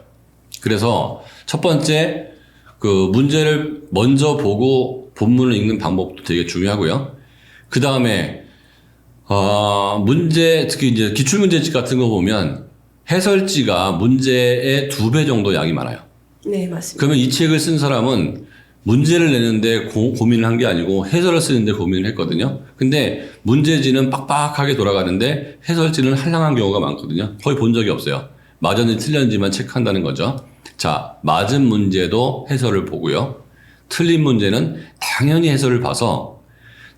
그래서 첫 번째 그 문제를 먼저 보고 본문을 읽는 방법도 되게 중요하고요. 그 다음에 문제, 특히 이제 기출문제집 같은 거 보면 해설지가 문제의 2배 정도 양이 많아요. 네, 맞습니다. 그러면 이 책을 쓴 사람은 문제를 내는데 고민을 한 게 아니고 해설을 쓰는데 고민을 했거든요. 근데 문제지는 빡빡하게 돌아가는데 해설지는 할랑한 경우가 많거든요. 거의 본 적이 없어요. 맞았는지 틀렸는지만 체크한다는 거죠. 자, 맞은 문제도 해설을 보고요. 틀린 문제는 당연히 해설을 봐서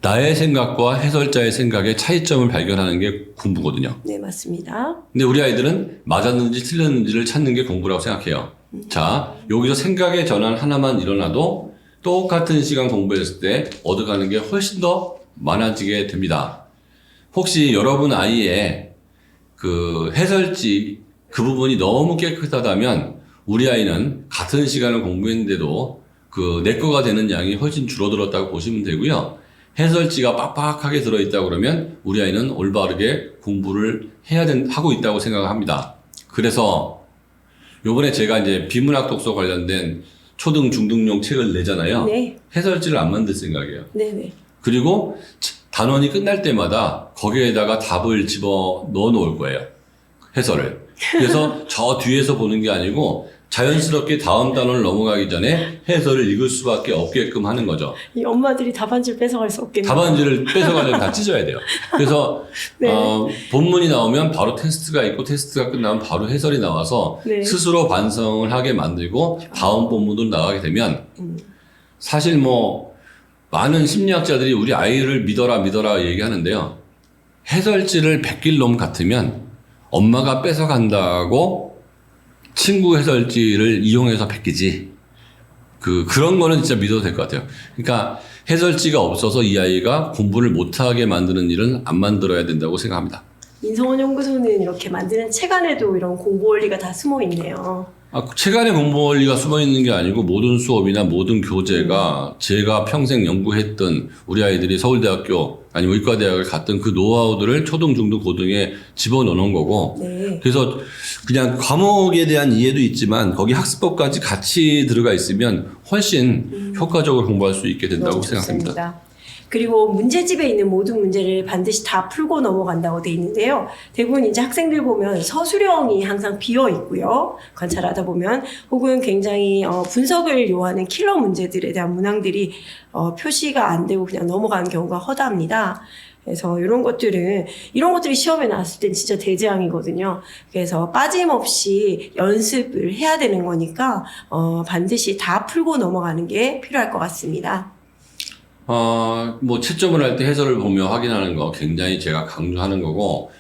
나의 생각과 해설자의 생각의 차이점을 발견하는 게 공부거든요. 네, 맞습니다. 근데 우리 아이들은 맞았는지 틀렸는지를 찾는 게 공부라고 생각해요. 자, 여기서 생각의 전환 하나만 일어나도 똑같은 시간 공부했을 때 얻어가는 게 훨씬 더 많아지게 됩니다. 혹시 여러분 아이의 그 해설지 그 부분이 너무 깨끗하다면 우리 아이는 같은 시간을 공부했는데도 그 내 거가 되는 양이 훨씬 줄어들었다고 보시면 되고요. 해설지가 빡빡하게 들어있다고 그러면 우리 아이는 올바르게 공부를 하고 있다고 생각합니다. 그래서 요번에 제가 이제 비문학 독서 관련된 초등, 중등용 책을 내잖아요. 네. 해설지를 안 만들 생각이에요. 네네. 그리고 단원이 끝날 때마다 거기에다가 답을 집어 넣어 놓을 거예요. 해설을. 그래서 저 뒤에서 보는 게 아니고 자연스럽게 다음 단원을 넘어가기 전에 해설을 읽을 수밖에 없게끔 하는 거죠. 이 엄마들이 답안지를 뺏어갈 수 없겠네요. 답안지를 뺏어가려면 다 찢어야 돼요. 그래서 네. 본문이 나오면 바로 테스트가 있고 테스트가 끝나면 바로 해설이 나와서 네. 스스로 반성을 하게 만들고 다음 본문으로 나가게 되면 사실 뭐 많은 심리학자들이 우리 아이를 믿어라 얘기하는데요. 해설지를 베낄 놈 같으면 엄마가 뺏어간다고 친구 해설지를 이용해서 베끼지. 그런 거는 진짜 믿어도 될 것 같아요. 그러니까 해설지가 없어서 이 아이가 공부를 못하게 만드는 일은 안 만들어야 된다고 생각합니다. 민성원 연구소는 이렇게 만드는 책 안에도 이런 공부 원리가 다 숨어 있네요. 책 안에 공부 원리가 숨어 있는 게 아니고 모든 수업이나 모든 교재가 제가 평생 연구했던 우리 아이들이 서울대학교 아니면 의과대학을 갔던 그 노하우들을 초등, 중등, 고등에 집어넣는 거고 네. 그래서 그냥 과목에 대한 이해도 있지만 거기 학습법까지 같이 들어가 있으면 훨씬 효과적으로 공부할 수 있게 된다고 너무 생각합니다. 좋습니다. 그리고 문제집에 있는 모든 문제를 반드시 다 풀고 넘어간다고 돼 있는데요. 대부분 이제 학생들 보면 서술형이 항상 비어 있고요. 관찰하다 보면 혹은 굉장히 분석을 요하는 킬러 문제들에 대한 문항들이 표시가 안 되고 그냥 넘어가는 경우가 허다합니다. 그래서 이런 것들이 시험에 나왔을 땐 진짜 대재앙이거든요. 그래서 빠짐없이 연습을 해야 되는 거니까 반드시 다 풀고 넘어가는 게 필요할 것 같습니다. 뭐 채점을 할 때 해설을 보며 확인하는 거 굉장히 제가 강조하는 거고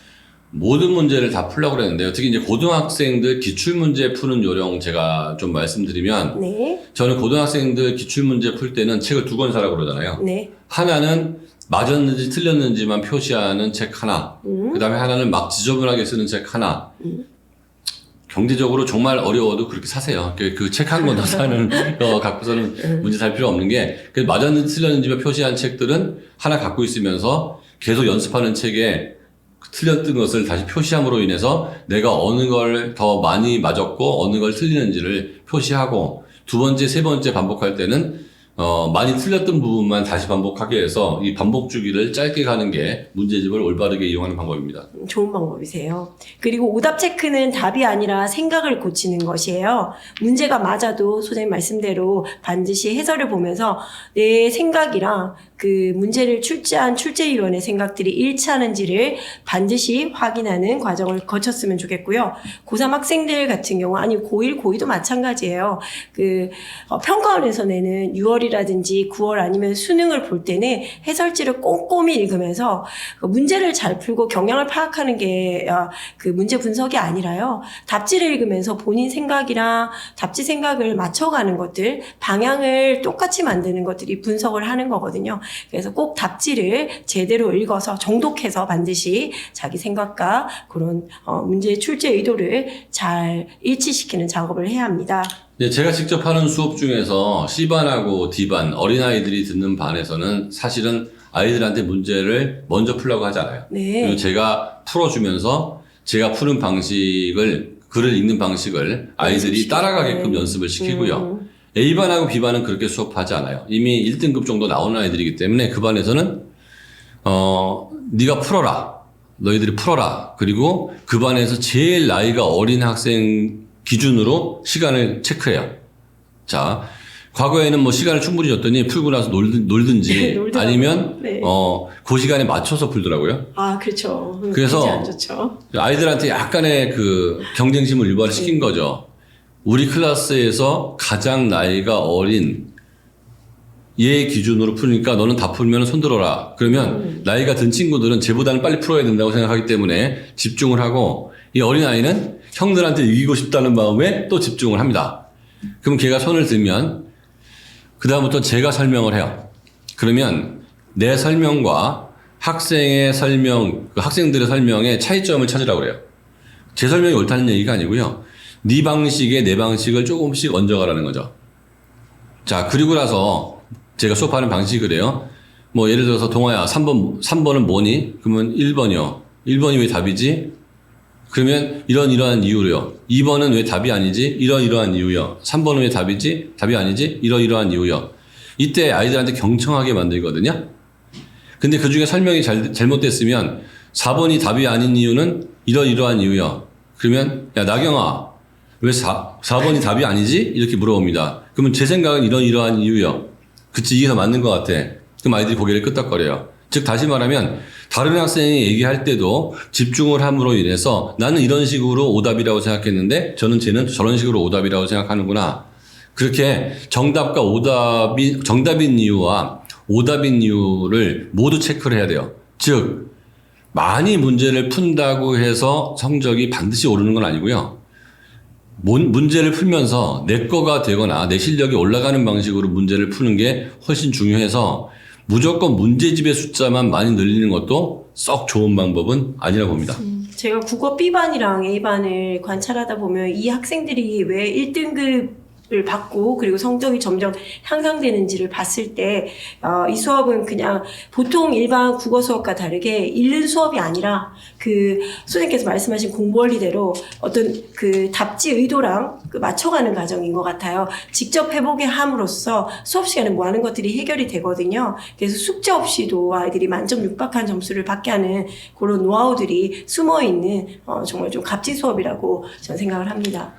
모든 문제를 다 풀려고 그랬는데요. 특히 이제 고등학생들 기출문제 푸는 요령 제가 좀 말씀드리면 네. 저는 고등학생들 기출문제 풀 때는 책을 2권 사라고 그러잖아요. 네. 하나는 맞았는지 틀렸는지만 표시하는 책 하나, 그 다음에 하나는 막 지저분하게 쓰는 책 하나. 경제적으로 정말 어려워도 그렇게 사세요. 그 책 한 권 더 사는 거 갖고서는 문제 살 필요 없는 게, 맞았는지 틀렸는지만 표시한 책들은 하나 갖고 있으면서 계속 연습하는 책에 틀렸던 것을 다시 표시함으로 인해서 내가 어느 걸 더 많이 맞았고 어느 걸 틀리는지를 표시하고 두 번째, 세 번째 반복할 때는 많이 틀렸던 부분만 다시 반복하게 해서 이 반복 주기를 짧게 가는 게 문제집을 올바르게 이용하는 방법입니다. 좋은 방법이세요. 그리고 오답 체크는 답이 아니라 생각을 고치는 것이에요. 문제가 맞아도 소장님 말씀대로 반드시 해설을 보면서 내 생각이랑 그 문제를 출제한 출제위원의 생각들이 일치하는지를 반드시 확인하는 과정을 거쳤으면 좋겠고요. 고3 학생들 같은 경우, 아니 고1, 고2도 마찬가지예요. 평가원에서 내는 6월이라든지 9월 아니면 수능을 볼 때는 해설지를 꼼꼼히 읽으면서 문제를 잘 풀고 경향을 파악하는 게 그 문제 분석이 아니라요. 답지를 읽으면서 본인 생각이랑 답지 생각을 맞춰가는 것들, 방향을 똑같이 만드는 것들이 분석을 하는 거거든요. 그래서 꼭 답지를 제대로 읽어서 정독해서 반드시 자기 생각과 그런 문제의 출제 의도를 잘 일치시키는 작업을 해야 합니다. 네, 제가 직접 하는 수업 중에서 C반하고 D반, 어린아이들이 듣는 반에서는 사실은 아이들한테 문제를 먼저 풀라고 하지 않아요. 네. 그리고 제가 풀어주면서 제가 푸는 방식을, 글을 읽는 방식을 아이들이 따라가게끔 연습을 시키고요. A반하고 B반은 그렇게 수업하지 않아요. 이미 1등급 정도 나오는 아이들이기 때문에 그 반에서는 네가 풀어라. 너희들이 풀어라. 그리고 그 반에서 제일 나이가 어린 학생 기준으로 시간을 체크해요. 자, 과거에는 뭐 시간을 충분히 줬더니 풀고 나서 놀든지 아니면 네. 그 시간에 맞춰서 풀더라고요. 아, 그렇죠. 그래서 안 좋죠. 아이들한테 약간의 그 경쟁심을 유발을 시킨 거죠. 우리 클래스에서 가장 나이가 어린 얘 기준으로 풀으니까 너는 다 풀면 손 들어라. 그러면 나이가 든 친구들은 쟤보다는 빨리 풀어야 된다고 생각하기 때문에 집중을 하고 이 어린아이는 형들한테 이기고 싶다는 마음에 또 집중을 합니다. 그럼 걔가 손을 들면 그 다음부터 제가 설명을 해요. 그러면 내 설명과 학생의 설명, 학생들의 설명의 차이점을 찾으라고 그래요. 제 설명이 옳다는 얘기가 아니고요. 네 방식에 내 방식을 조금씩 얹어가라는 거죠. 자, 그리고 나서 제가 수업하는 방식이 그래요. 뭐 예를 들어서 동아야 3번은 뭐니? 그러면 1번이요. 1번이 왜 답이지? 그러면 이러한 이유로요. 2번은 왜 답이 아니지? 이러한 이유요. 3번은 왜 답이지? 답이 아니지? 이러한 이유요. 이때 아이들한테 경청하게 만들거든요. 근데 그 중에 설명이 잘못됐으면 4번이 답이 아닌 이유는 이러한 이유요. 그러면 야 나경아 왜 4번이 답이 아니지? 이렇게 물어봅니다. 그러면 제 생각은 이러한 이유요. 그치, 이게 더 맞는 것 같아. 그럼 아이들이 고개를 끄덕거려요. 즉 다시 말하면 다른 학생이 얘기할 때도 집중을 함으로 인해서 나는 이런 식으로 오답이라고 생각했는데 쟤는 저런 식으로 오답이라고 생각하는구나. 그렇게 정답과 정답인 이유와 오답인 이유를 모두 체크를 해야 돼요. 즉 많이 문제를 푼다고 해서 성적이 반드시 오르는 건 아니고요. 문제를 풀면서 내 거가 되거나 내 실력이 올라가는 방식으로 문제를 푸는 게 훨씬 중요해서 무조건 문제집의 숫자만 많이 늘리는 것도 썩 좋은 방법은 아니라고 봅니다. 제가 국어 B반이랑 A반을 관찰하다 보면 이 학생들이 왜 1등급을 받고 그리고 성적이 점점 향상되는지를 봤을 때 이 수업은 그냥 보통 일반 국어 수업과 다르게 읽는 수업이 아니라 그 선생님께서 말씀하신 공부 원리대로 어떤 그 답지 의도랑 그 맞춰가는 과정인 것 같아요. 직접 해보게 함으로써 수업 시간에 뭐 하는 것들이 해결이 되거든요. 그래서 숙제 없이도 아이들이 만점 육박한 점수를 받게 하는 그런 노하우들이 숨어있는 정말 좀 값진 수업이라고 저는 생각을 합니다.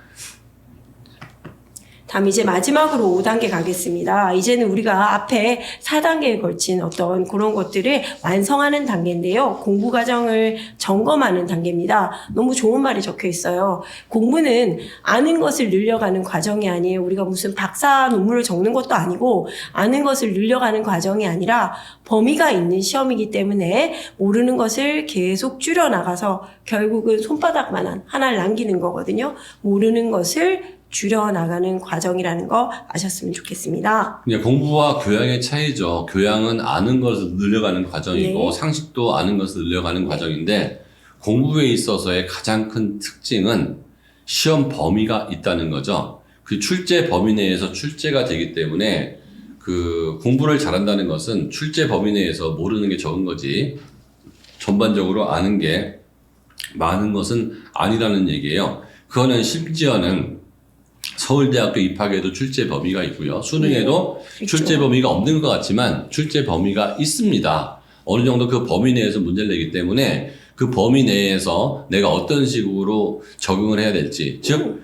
다음 이제 마지막으로 5단계 가겠습니다. 이제는 우리가 앞에 4단계에 걸친 어떤 그런 것들을 완성하는 단계인데요. 공부 과정을 점검하는 단계입니다. 너무 좋은 말이 적혀 있어요. 공부는 아는 것을 늘려가는 과정이 아니에요. 우리가 무슨 박사 논문을 적는 것도 아니고 아는 것을 늘려가는 과정이 아니라 범위가 있는 시험이기 때문에 모르는 것을 계속 줄여나가서 결국은 손바닥만한 하나를 남기는 거거든요. 모르는 것을 줄여나가는 과정이라는 거 아셨으면 좋겠습니다. 그냥 공부와 교양의 차이죠. 교양은 아는 것을 늘려가는 과정이고 네. 상식도 아는 것을 늘려가는 과정인데 공부에 있어서의 가장 큰 특징은 시험 범위가 있다는 거죠. 그 출제 범위 내에서 출제가 되기 때문에 그 공부를 잘한다는 것은 출제 범위 내에서 모르는 게 적은 거지 전반적으로 아는 게 많은 것은 아니라는 얘기예요. 그거는 심지어는 서울대학교 입학에도 출제 범위가 있고요. 수능에도 네, 출제 범위가 없는 것 같지만 출제 범위가 있습니다. 어느 정도 그 범위 내에서 문제를 내기 때문에 그 범위 내에서 내가 어떤 식으로 적용을 해야 될지. 즉,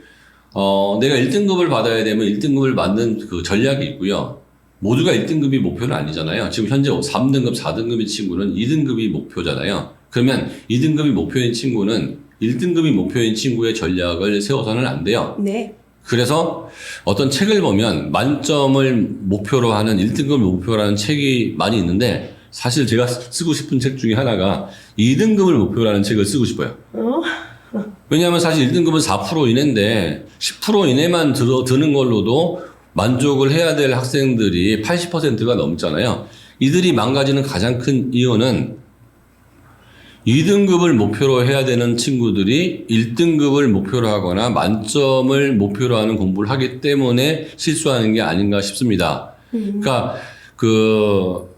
내가 1등급을 받아야 되면 1등급을 받는 그 전략이 있고요. 모두가 1등급이 목표는 아니잖아요. 지금 현재 3등급, 4등급인 친구는 2등급이 목표잖아요. 그러면 2등급이 목표인 친구는 1등급이 목표인 친구의 전략을 세워서는 안 돼요. 네. 그래서 어떤 책을 보면 만점을 목표로 하는 1등급을 목표로 하는 책이 많이 있는데 사실 제가 쓰고 싶은 책 중에 하나가 2등급을 목표로 하는 책을 쓰고 싶어요. 왜냐하면 사실 1등급은 4% 이내인데 10% 이내만 드는 걸로도 만족을 해야 될 학생들이 80%가 넘잖아요. 이들이 망가지는 가장 큰 이유는 2등급을 목표로 해야 되는 친구들이 1등급을 목표로 하거나 만점을 목표로 하는 공부를 하기 때문에 실수하는 게 아닌가 싶습니다. 그러니까 그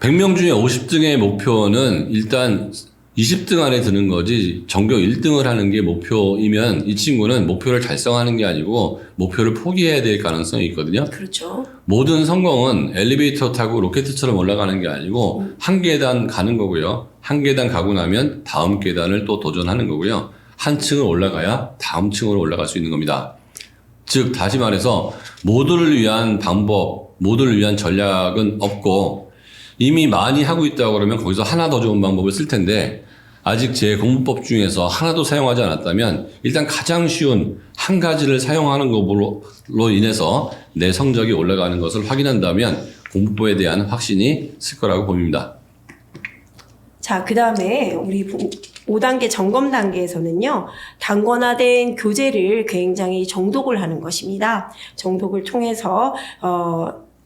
100명 중에 50등의 목표는 일단 20등 안에 드는 거지 전교 1등을 하는 게 목표이면 이 친구는 목표를 달성하는 게 아니고 목표를 포기해야 될 가능성이 있거든요. 그렇죠. 모든 성공은 엘리베이터 타고 로켓처럼 올라가는 게 아니고 한 계단 가는 거고요. 한 계단 가고 나면 다음 계단을 또 도전하는 거고요. 한 층을 올라가야 다음 층으로 올라갈 수 있는 겁니다. 즉 다시 말해서 모두를 위한 방법, 모두를 위한 전략은 없고 이미 많이 하고 있다고 그러면 거기서 하나 더 좋은 방법을 쓸 텐데 아직 제 공부법 중에서 하나도 사용하지 않았다면 일단 가장 쉬운 한 가지를 사용하는 것으로 인해서 내 성적이 올라가는 것을 확인한다면 공부법에 대한 확신이 있을 거라고 봅니다. 자, 그 다음에 우리 5단계 점검 단계에서는요, 단권화된 교재를 굉장히 정독을 하는 것입니다. 정독을 통해서,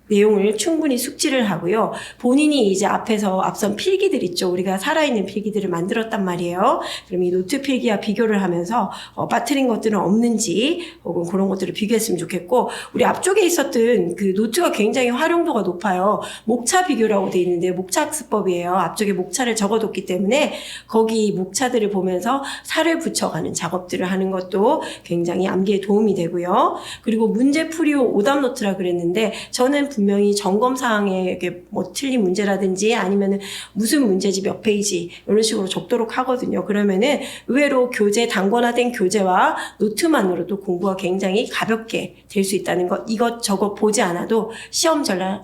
내용을 충분히 숙지를 하고요. 본인이 이제 앞선 필기들 있죠. 우리가 살아있는 필기들을 만들었단 말이에요. 그럼 이 노트 필기와 비교를 하면서 빠뜨린 것들은 없는지 혹은 그런 것들을 비교했으면 좋겠고 우리 앞쪽에 있었던 그 노트가 굉장히 활용도가 높아요. 목차 비교라고 돼 있는데 목차 학습법이에요. 앞쪽에 목차를 적어뒀기 때문에 거기 목차들을 보면서 살을 붙여가는 작업들을 하는 것도 굉장히 암기에 도움이 되고요. 그리고 문제풀이호 오답 노트라 그랬는데 저는 분명히 점검사항에 이렇게 뭐 틀린 문제라든지 아니면은 무슨 문제지 몇 페이지 이런 식으로 적도록 하거든요. 그러면은 의외로 단권화된 교재와 노트만으로도 공부가 굉장히 가볍게 될 수 있다는 것, 이것저것 보지 않아도 시험 전날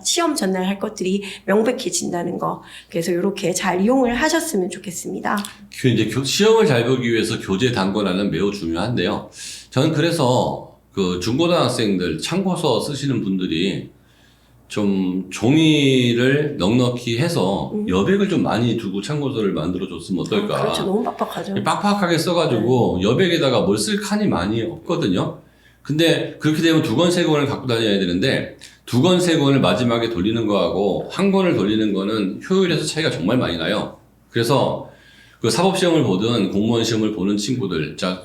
할 것들이 명백해진다는 거. 그래서 이렇게 잘 이용을 하셨으면 좋겠습니다. 이제 시험을 잘 보기 위해서 교재 단권화는 매우 중요한데요. 저는 그래서 그 중고등학생들 참고서 쓰시는 분들이 좀 종이를 넉넉히 해서 여백을 좀 많이 두고 참고서를 만들어줬으면 어떨까. 그렇죠. 너무 빡빡하죠. 빡빡하게 써가지고 여백에다가 뭘 쓸 칸이 많이 없거든요. 근데 그렇게 되면 2권, 3권을 갖고 다녀야 되는데 2권, 3권을 마지막에 돌리는 거하고 1권을 돌리는 거는 효율에서 차이가 정말 많이 나요. 그래서 그 사법시험을 보든 공무원 시험을 보는 친구들, 자,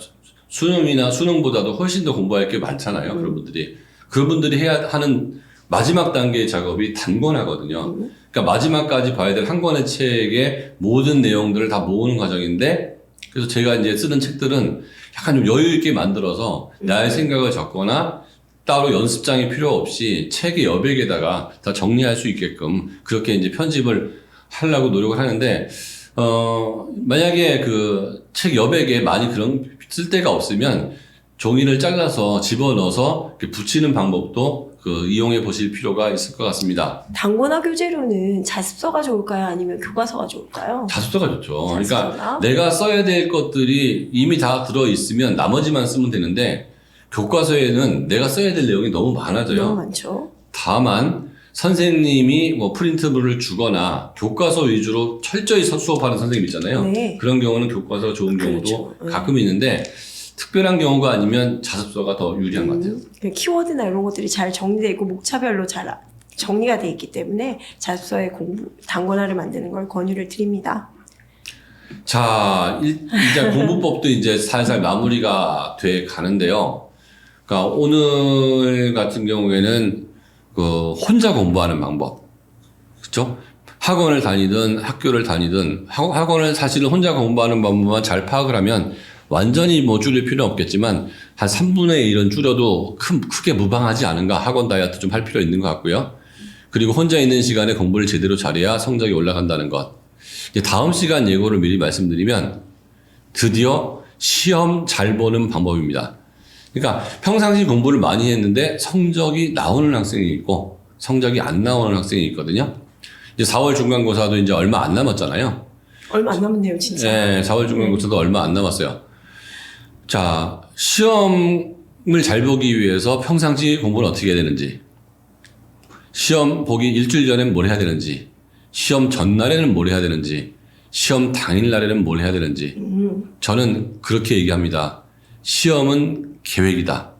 수능이나 수능보다도 훨씬 더 공부할 게 많잖아요. 그런 분들이. 그분들이 해야 하는 마지막 단계의 작업이 단권하거든요. 그러니까 마지막까지 봐야 될 한 권의 책의 모든 내용들을 다 모으는 과정인데, 그래서 제가 이제 쓰는 책들은 약간 좀 여유 있게 만들어서 나의 생각을 적거나 따로 연습장이 필요 없이 책의 여백에다가 다 정리할 수 있게끔 그렇게 이제 편집을 하려고 노력을 하는데, 만약에 그 책 여백에 많이 그런 쓸 데가 없으면 종이를 잘라서 집어넣어서 이렇게 붙이는 방법도 그 이용해 보실 필요가 있을 것 같습니다. 단권화 교재로는 자습서가 좋을까요? 아니면 교과서가 좋을까요? 자습서가 좋죠. 자습서가? 그러니까 내가 써야 될 것들이 이미 다 들어있으면 나머지만 쓰면 되는데 교과서에는 내가 써야 될 내용이 너무 많아져요. 너무 많죠. 다만 선생님이 뭐 프린트물을 주거나 교과서 위주로 철저히 수업하는 선생님 있잖아요. 네. 그런 경우는 교과서가 좋은 경우도 그렇죠. 네. 가끔 있는데 특별한 경우가 아니면 자습서가 더 유리한 것 같아요. 키워드나 이런 것들이 잘 정리되어 있고 목차별로 잘 정리가 되어 있기 때문에 자습서의 단권화를 만드는 걸 권유를 드립니다. 자, 이제 공부법도 이제 살살 마무리가 돼 가는데요. 그러니까 오늘 같은 경우에는 그 혼자 공부하는 방법, 그렇죠? 학원을 다니든 학교를 다니든 학원을 사실은 혼자 공부하는 방법만 잘 파악을 하면 완전히 뭐 줄일 필요는 없겠지만 한 3분의 1은 줄여도 크게 무방하지 않은가. 학원 다이어트 좀 할 필요 있는 것 같고요. 그리고 혼자 있는 시간에 공부를 제대로 잘해야 성적이 올라간다는 것. 이제 다음 시간 예고를 미리 말씀드리면 드디어 시험 잘 보는 방법입니다. 그러니까 평상시 공부를 많이 했는데 성적이 나오는 학생이 있고 성적이 안 나오는 학생이 있거든요. 이제 4월 중간고사도 이제 얼마 안 남았잖아요. 얼마 안 남았네요, 진짜. 네, 4월 중간고사도 얼마 안 남았어요. 자, 시험을 잘 보기 위해서 평상시 공부는 어떻게 해야 되는지, 시험 보기 일주일 전엔 뭘 해야 되는지, 시험 전날에는 뭘 해야 되는지, 시험 당일날에는 뭘 해야 되는지, 저는 그렇게 얘기합니다. 시험은 계획이다.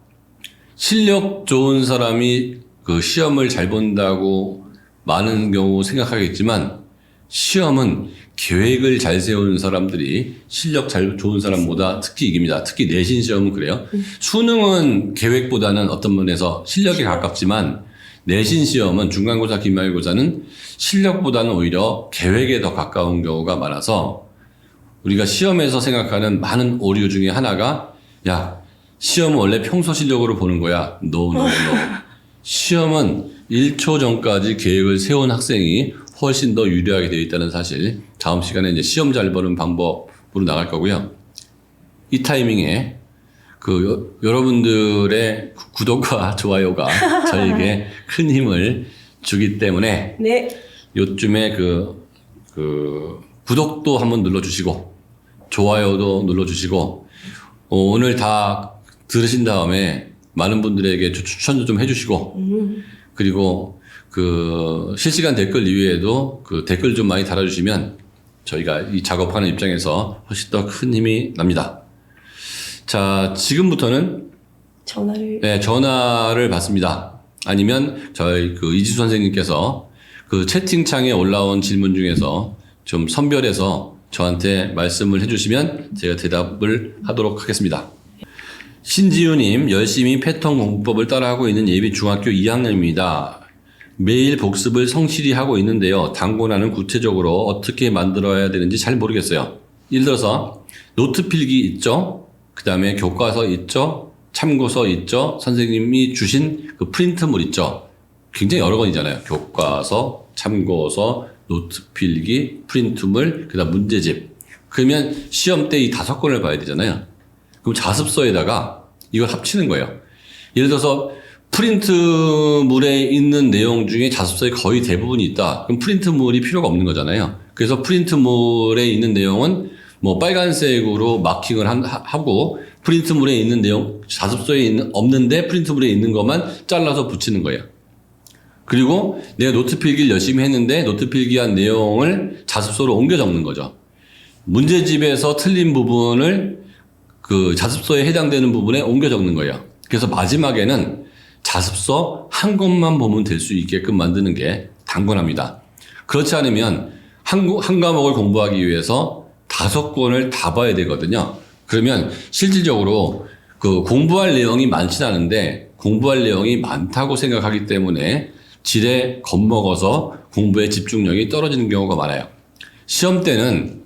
실력 좋은 사람이 그 시험을 잘 본다고 많은 경우 생각하겠지만 시험은 계획을 잘 세우는 사람들이 실력 좋은 사람보다 특히 이깁니다. 특히 내신 시험은 그래요. 수능은 계획보다는 어떤 면에서 실력에 가깝지만 내신 시험은 중간고사, 기말고사는 실력보다는 오히려 계획에 더 가까운 경우가 많아서 우리가 시험에서 생각하는 많은 오류 중에 하나가 야, 시험은 원래 평소 실력으로 보는 거야. No. 시험은 1초 전까지 계획을 세운 학생이 훨씬 더 유리하게 되어 있다는 사실. 다음 시간에 이제 시험 잘 보는 방법으로 나갈 거고요. 이 타이밍에 그 여러분들의 구독과 좋아요가 저에게 큰 힘을 주기 때문에 네. 요즘에 그 구독도 한번 눌러주시고 좋아요도 눌러주시고 오늘 다 들으신 다음에 많은 분들에게 추천도 좀 해주시고 그리고 그 실시간 댓글 이외에도 그 댓글 좀 많이 달아주시면 저희가 이 작업하는 입장에서 훨씬 더 큰 힘이 납니다. 자, 지금부터는 전화를 받습니다. 아니면 저희 그 이지수 선생님께서 그 채팅창에 올라온 질문 중에서 좀 선별해서 저한테 말씀을 해주시면 제가 대답을 하도록 하겠습니다. 신지우님, 열심히 패턴 공부법을 따라하고 있는 예비 중학교 2학년입니다. 매일 복습을 성실히 하고 있는데요. 단권화는 구체적으로 어떻게 만들어야 되는지 잘 모르겠어요. 예를 들어서 노트 필기 있죠? 그 다음에 교과서 있죠? 참고서 있죠? 선생님이 주신 그 프린트물 있죠? 굉장히 여러 권이잖아요. 교과서, 참고서, 노트 필기, 프린트물, 그 다음 문제집. 그러면 시험 때 이 5권을 봐야 되잖아요. 그럼 자습서에다가 이걸 합치는 거예요. 예를 들어서 프린트물에 있는 내용 중에 자습서에 거의 대부분이 있다. 그럼 프린트물이 필요가 없는 거잖아요. 그래서 프린트물에 있는 내용은 뭐 빨간색으로 마킹을 하고 프린트물에 있는 내용, 자습서에 없는데 프린트물에 있는 것만 잘라서 붙이는 거예요. 그리고 내가 노트 필기를 열심히 했는데 노트 필기한 내용을 자습서로 옮겨 적는 거죠. 문제집에서 틀린 부분을 그 자습서에 해당되는 부분에 옮겨 적는 거예요. 그래서 마지막에는 자습서 한 권만 보면 될 수 있게끔 만드는 게 단권화입니다. 그렇지 않으면 한 과목을 공부하기 위해서 5권을 다 봐야 되거든요. 그러면 실질적으로 그 공부할 내용이 많진 않은데 공부할 내용이 많다고 생각하기 때문에 질에 겁먹어서 공부의 집중력이 떨어지는 경우가 많아요. 시험 때는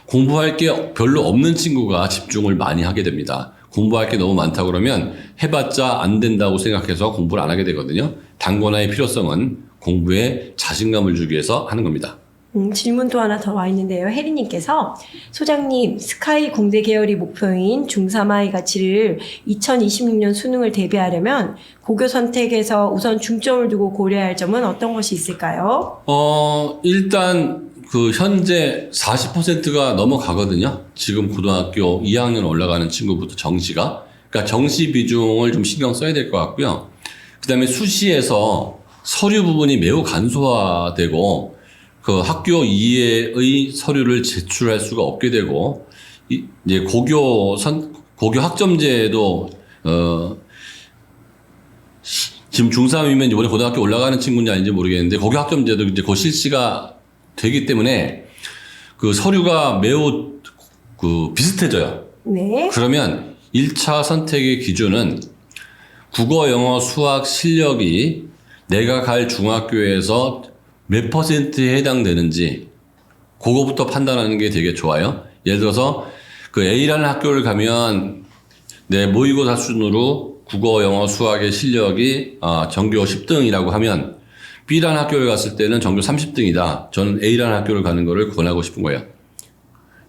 공부할 게 별로 없는 친구가 집중을 많이 하게 됩니다. 공부할 게 너무 많다 그러면 해봤자 안 된다고 생각해서 공부를 안 하게 되거든요. 단권화의 필요성은 공부에 자신감을 주기 위해서 하는 겁니다. 질문도 하나 더 와 있는데요. 혜리님께서 소장님 스카이 공대 계열이 목표인 중3아이 가치를 2026년 수능을 대비하려면 고교 선택에서 우선 중점을 두고 고려해야 할 점은 어떤 것이 있을까요? 일단 그 현재 40%가 넘어가거든요. 지금 고등학교 2학년 올라가는 친구부터 정시가. 그러니까 정시 비중을 좀 신경 써야 될 것 같고요. 그 다음에 수시에서 서류 부분이 매우 간소화되고 그 학교 이외의 서류를 제출할 수가 없게 되고 이제 고교 학점제도 지금 중3이면 이번에 고등학교 올라가는 친구인지 아닌지 모르겠는데 고교 학점제도 이제 곧 실시가 되기 때문에 그 서류가 매우 그 비슷해져요. 네. 그러면 1차 선택의 기준은 국어, 영어, 수학 실력이 내가 갈 중학교에서 몇 %에 해당되는지 그거부터 판단하는 게 되게 좋아요. 예를 들어서 그 A라는 학교를 가면 내 모의고사 수준으로 국어, 영어, 수학의 실력이 전교 10등이라고 하면 B라는 학교를 갔을 때는 전교 30등이다. 저는 A라는 학교를 가는 거를 권하고 싶은 거예요.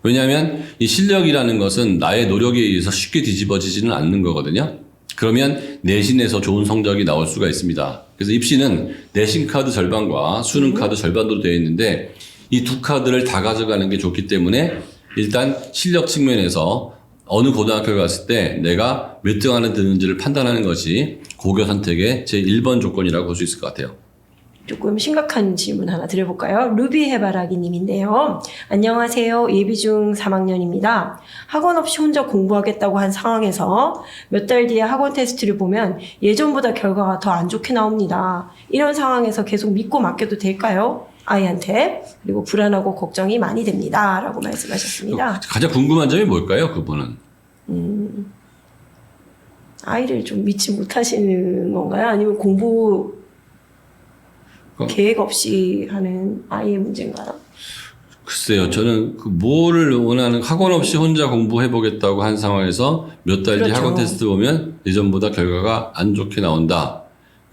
왜냐하면 이 실력이라는 것은 나의 노력에 의해서 쉽게 뒤집어지지는 않는 거거든요. 그러면 내신에서 좋은 성적이 나올 수가 있습니다. 그래서 입시는 내신 카드 절반과 수능 카드 절반으로 되어 있는데 이 두 카드를 다 가져가는 게 좋기 때문에 일단 실력 측면에서 어느 고등학교를 갔을 때 내가 몇 등 안에 드는지를 판단하는 것이 고교 선택의 제 1번 조건이라고 볼 수 있을 것 같아요. 조금 심각한 질문 하나 드려볼까요? 루비 해바라기 님인데요. 안녕하세요. 예비중 3학년입니다. 학원 없이 혼자 공부하겠다고 한 상황에서 몇 달 뒤에 학원 테스트를 보면 예전보다 결과가 더 안 좋게 나옵니다. 이런 상황에서 계속 믿고 맡겨도 될까요? 아이한테. 그리고 불안하고 걱정이 많이 됩니다. 라고 말씀하셨습니다. 가장 궁금한 점이 뭘까요, 그분은? 아이를 좀 믿지 못하시는 건가요? 아니면 공부 계획 없이 하는 아이의 문제인가요? 글쎄요, 저는 그 뭐를 원하는 학원 없이 혼자 공부해보겠다고 한 상황에서 몇 달 뒤 그렇죠. 학원 테스트 보면 예전보다 결과가 안 좋게 나온다.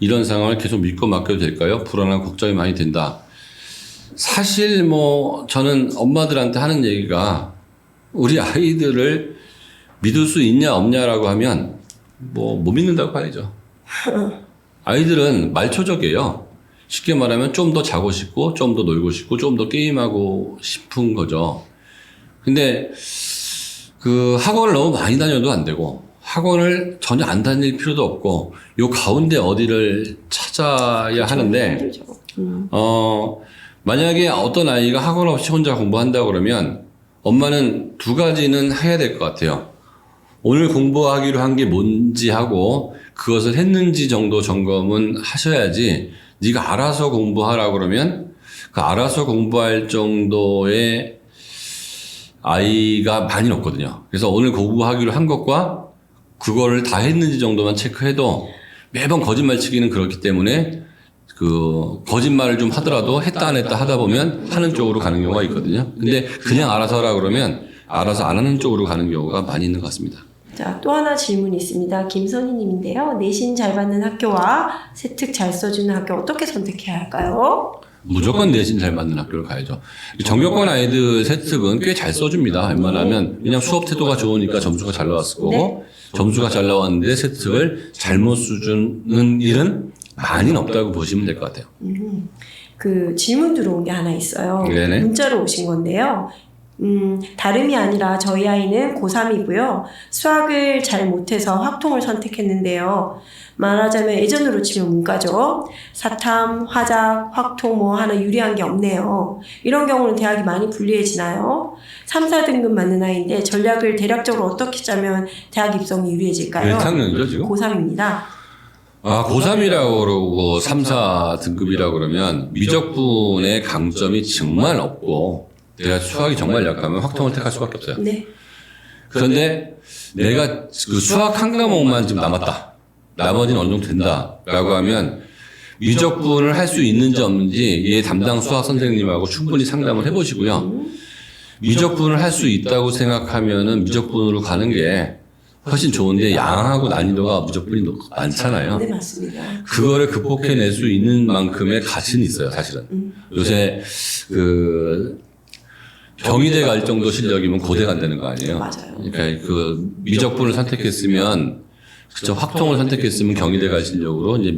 이런 상황을 계속 믿고 맡겨도 될까요? 불안하고 걱정이 많이 된다. 사실 뭐 저는 엄마들한테 하는 얘기가 우리 아이들을 믿을 수 있냐 없냐라고 하면 뭐 못 믿는다고 봐야죠. 아이들은 말초적이에요. 쉽게 말하면 좀 더 자고 싶고 좀 더 놀고 싶고 좀 더 게임하고 싶은 거죠. 근데 그 학원을 너무 많이 다녀도 안 되고 학원을 전혀 안 다닐 필요도 없고 요 가운데 어디를 찾아야 하는데 만약에 어떤 아이가 학원 없이 혼자 공부한다 그러면 엄마는 두 가지는 해야 될 것 같아요. 오늘 공부하기로 한 게 뭔지 하고 그것을 했는지 정도 점검은 하셔야지 네가 알아서 공부하라 그러면 그 알아서 공부할 정도의 아이가 많이 없거든요. 그래서 오늘 공부하기로 한 것과 그거를 다 했는지 정도만 체크해도 매번 거짓말 치기는 그렇기 때문에 그 거짓말을 좀 하더라도 했다 안 했다 하다 보면 하는 쪽으로 가는 경우가 있거든요. 근데 그냥 알아서 하라 그러면 알아서 안 하는 쪽으로 가는 경우가 많이 있는 것 같습니다. 자, 또 하나 질문이 있습니다. 김선희님인데요. 내신 잘 받는 학교와 세특 잘 써주는 학교 어떻게 선택해야 할까요? 무조건 내신 잘 맞는 학교를 가야죠. 정교권 아이들 세특은 꽤 잘 써줍니다. 웬만하면 그냥 수업 태도가 좋으니까 점수가 잘 나왔을 거고 네. 점수가 잘 나왔는데 세특을 잘못 써주는 일은 많이는 없다고 보시면 될 것 같아요. 그 질문 들어온 게 하나 있어요. 네네. 문자로 오신 건데요. 다름이 아니라 저희 아이는 고3이고요. 수학을 잘 못해서 확통을 선택했는데요. 말하자면 예전으로 치면 문과죠. 사탐, 화작, 확통 뭐 하나 유리한 게 없네요. 이런 경우는 대학이 많이 불리해지나요? 3, 4등급 맞는 아이인데 전략을 대략적으로 어떻게 짜면 대학 입성이 유리해질까요? 몇 학년이죠 지금? 고3입니다. 고3이라고 그러고 3, 4등급이라고 그러면 미적분의 강점이 정말 없고 내가 수학이 정말 약하면 확통을 택할 수밖에 없어요. 네. 그런데 내가 그 수학 한 과목만 지금 남았다. 나머지는 어느 정도 된다라고 하면 미적분을 할 수 있는지 없는지 얘 담당 수학 선생님하고 충분히 상담을 해보시고요. 미적분을 할 수 있다고 생각하면은 미적분으로 가는 게 훨씬 좋은데 양하고 난이도가 미적분이 많잖아요. 네, 맞습니다. 그거를 극복해낼 수 있는 만큼의 가치는 있어요, 사실은. 요새 그 경희대 갈 정도 실력이면 고대 간다는 거 아니에요? 맞아요. 그러니까 그 미적분을 선택했으면, 그쵸, 확통을 선택했으면 경희대 갈 실력으로, 이제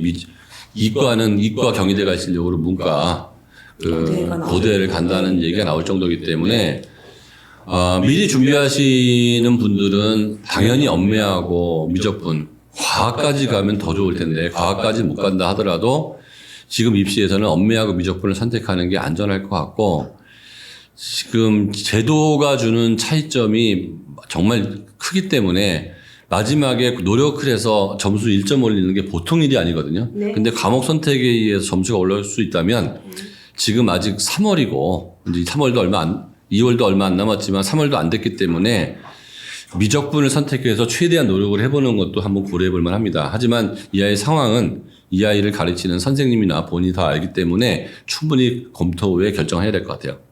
이과는 이과 경희대 갈 실력으로 문과 고대를 간다는 얘기가 나올 정도이기 때문에 미리 준비하시는 분들은 당연히 엄매하고 미적분, 과학까지 가면 더 좋을 텐데 과학까지 못 간다 하더라도 지금 입시에서는 엄매하고 미적분을 선택하는 게 안전할 것 같고, 지금 제도가 주는 차이점이 정말 크기 때문에 마지막에 노력을 해서 점수 1점 올리는 게 보통 일이 아니거든요. 네. 근데 과목 선택에 의해서 점수가 올라올 수 있다면 지금 아직 3월이고 이제 2월도 얼마 안 남았지만 3월도 안 됐기 때문에 미적분을 선택해서 최대한 노력을 해보는 것도 한번 고려해 볼 만합니다. 하지만 이 아이의 상황은 이 아이를 가르치는 선생님이나 본인이 다 알기 때문에 충분히 검토 후에 결정해야 될 것 같아요.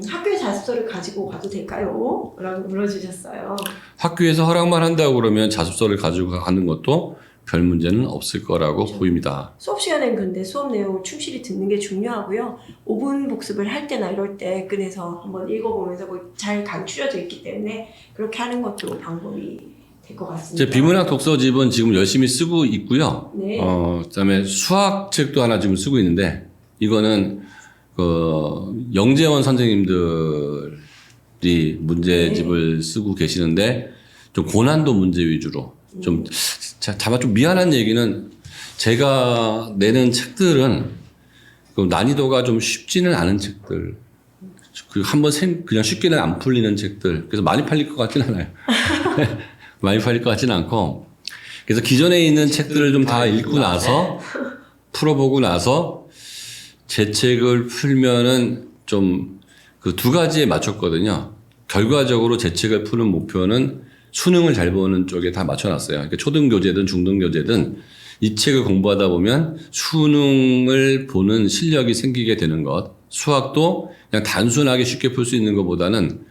학교에 자습서를 가지고 가도 될까요? 라고 물어주셨어요. 학교에서 허락만 한다고 그러면 자습서를 가지고 가는 것도 별 문제는 없을 거라고 보입니다. 수업 시간엔 근데 수업 내용을 충실히 듣는 게 중요하고요. 5분 복습을 할 때나 이럴 때 꺼내서 한번 읽어보면서 잘 간추려져 있기 때문에 그렇게 하는 것도 방법이 될 것 같습니다. 제 비문학 독서집은 지금 열심히 쓰고 있고요. 네. 그다음에 수학책도 하나 지금 쓰고 있는데 이거는 영재원 선생님들이 문제집을 쓰고 계시는데 좀 고난도 문제 위주로 좀 미안한 얘기는 제가 내는 책들은 그 난이도가 좀 쉽지는 않은 책들, 한번 그냥 쉽게는 안 풀리는 책들, 그래서 많이 팔릴 것 같진 않아요. 많이 팔릴 것 같진 않고, 그래서 기존에 있는 책들을 좀 다 읽고 나서 풀어보고 나서 제 책을 풀면은 좀 그 두 가지에 맞췄거든요. 결과적으로 제 책을 푸는 목표는 수능을 잘 보는 쪽에 다 맞춰놨어요. 그러니까 초등교재든 중등교재든 이 책을 공부하다 보면 수능을 보는 실력이 생기게 되는 것. 수학도 그냥 단순하게 쉽게 풀 수 있는 것보다는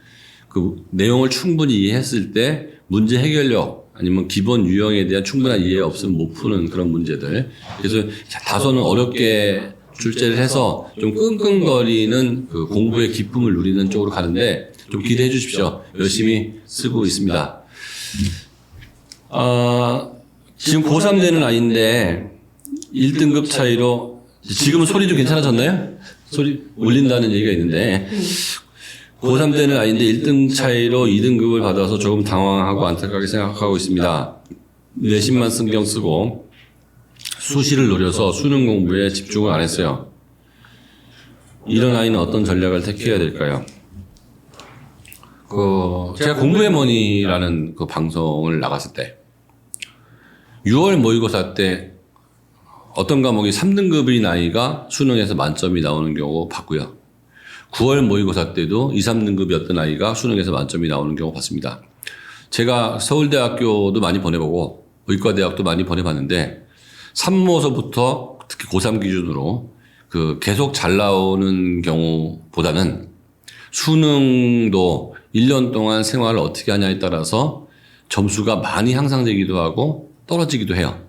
그 내용을 충분히 이해했을 때 문제 해결력 아니면 기본 유형에 대한 충분한 이해 없으면 못 푸는 그런 문제들. 그래서 다소는 어렵게 출제를 해서 좀 끙끙거리는 그 공부의 기쁨을 누리는 쪽으로 가는데 좀 기대해 주십시오. 열심히 쓰고 있습니다. 지금 고3 되는 아이인데 1등급 차이로 지금은 소리 좀 괜찮아졌나요? 소리 울린다는 얘기가 있는데 고3 되는 아이인데 1등 차이로 2등급을 받아서 조금 당황하고 안타깝게 생각하고 있습니다. 내신만 신경 쓰고 수시를 노려서 수능 공부에 집중을 안 했어요. 이런 아이는 어떤 전략을 택해야 될까요? 제가 공부의 머니라는 그 방송을 나갔을 때 6월 모의고사 때 어떤 과목이 3등급인 아이가 수능에서 만점이 나오는 경우 봤고요. 9월 모의고사 때도 2, 3등급이었던 아이가 수능에서 만점이 나오는 경우 봤습니다. 제가 서울대학교도 많이 보내보고 의과대학도 많이 보내봤는데 3모서부터 특히 고3 기준으로 계속 잘 나오는 경우보다는 수능도 1년 동안 생활을 어떻게 하냐에 따라서 점수가 많이 향상되기도 하고 떨어지기도 해요.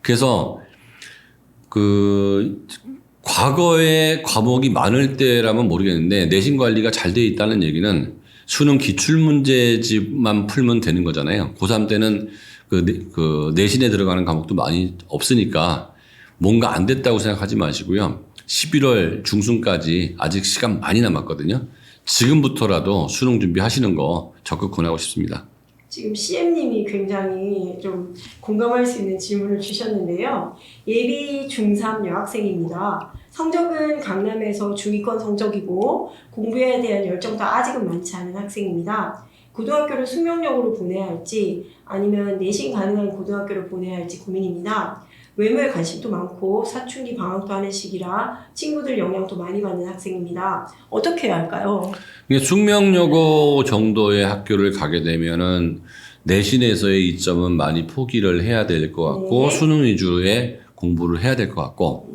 그래서 과거에 과목이 많을 때라면 모르겠는데 내신 관리가 잘 돼 있다는 얘기는 수능 기출문제집만 풀면 되는 거잖아요. 고3 때는 내신에 들어가는 과목도 많이 없으니까 뭔가 안 됐다고 생각하지 마시고요. 11월 중순까지 아직 시간 많이 남았거든요. 지금부터라도 수능 준비하시는 거 적극 권하고 싶습니다. 지금 CM님이 굉장히 좀 공감할 수 있는 질문을 주셨는데요. 예비 중3 여학생입니다. 성적은 강남에서 중위권 성적이고 공부에 대한 열정도 아직은 많지 않은 학생입니다. 고등학교를 숙명여고로 보내야 할지 아니면 내신 가능한 고등학교를 보내야 할지 고민입니다. 외모에 관심도 많고 사춘기 방황도 하는 시기라 친구들 영향도 많이 받는 학생입니다. 어떻게 해야 할까요? 이게 숙명여고 정도의 학교를 가게 되면은 내신에서의 이점은 많이 포기를 해야 될 것 같고 네. 수능 위주의 공부를 해야 될 것 같고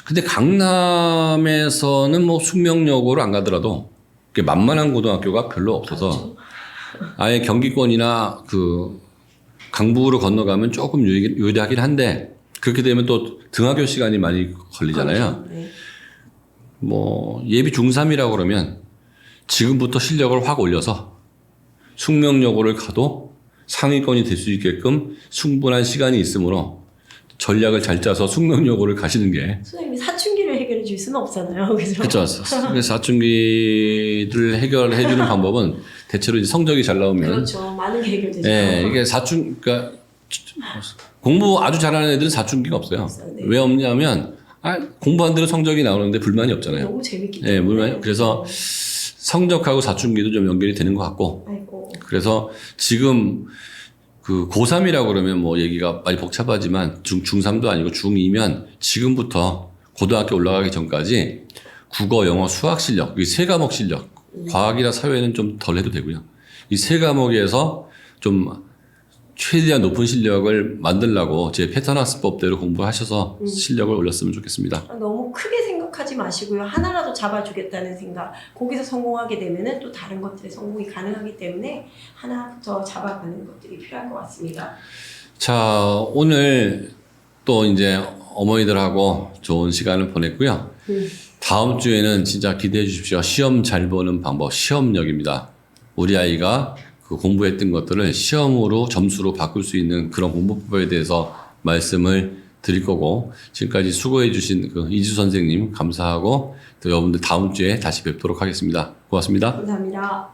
근데 강남에서는 뭐 숙명여고를 안 가더라도 이렇게 만만한 고등학교가 별로 없어서 그렇죠. 아예 경기권이나 그 강북으로 건너가면 조금 유리하긴 한데 그렇게 되면 또 등하교 시간이 많이 걸리잖아요. 그렇죠. 네. 뭐 예비 중3이라고 그러면 지금부터 실력을 확 올려서 숙명여고를 가도 상위권이 될 수 있게끔 충분한 시간이 있으므로 전략을 잘 짜서 숙명여고를 가시는 게 선생님이 사춘기를 해결해 줄 수는 없잖아요. 그죠? 그렇죠. 사춘기를 해결해 주는 방법은 대체로 이제 성적이 잘 나오면 그렇죠. 많은 게 해결되죠. 이게 그러니까 공부 아주 잘하는 애들은 사춘기가 없어요. 네. 왜 없냐면 공부한 대로 성적이 나오는데 불만이 없잖아요. 너무 재밌기 네, 때문에. 그래서 성적하고 사춘기도 좀 연결이 되는 것 같고 아이고. 그래서 지금 그 고3이라고 그러면 뭐 얘기가 많이 복잡하지만 중3도 아니고 중2면 지금부터 고등학교 올라가기 전까지 국어, 영어, 수학 실력, 이 세 과목 실력, 과학이나 사회는 좀 덜 해도 되고요. 이 세 과목에서 좀 최대한 높은 실력을 만들려고 제 패턴 학습법대로 공부하셔서 실력을 올렸으면 좋겠습니다. 너무 크게 생각하지 마시고요. 하나라도 잡아주겠다는 생각. 거기서 성공하게 되면은 또 다른 것들에 성공이 가능하기 때문에 하나부터 잡아가는 것들이 필요할 것 같습니다. 자, 오늘 또 이제 어머니들하고 좋은 시간을 보냈고요. 다음 주에는 진짜 기대해 주십시오. 시험 잘 보는 방법, 시험력입니다. 우리 아이가 그 공부했던 것들을 시험으로 점수로 바꿀 수 있는 그런 공부법에 대해서 말씀을 드릴 거고 지금까지 수고해 주신 그 이주 선생님 감사하고 또 여러분들 다음 주에 다시 뵙도록 하겠습니다. 고맙습니다. 감사합니다.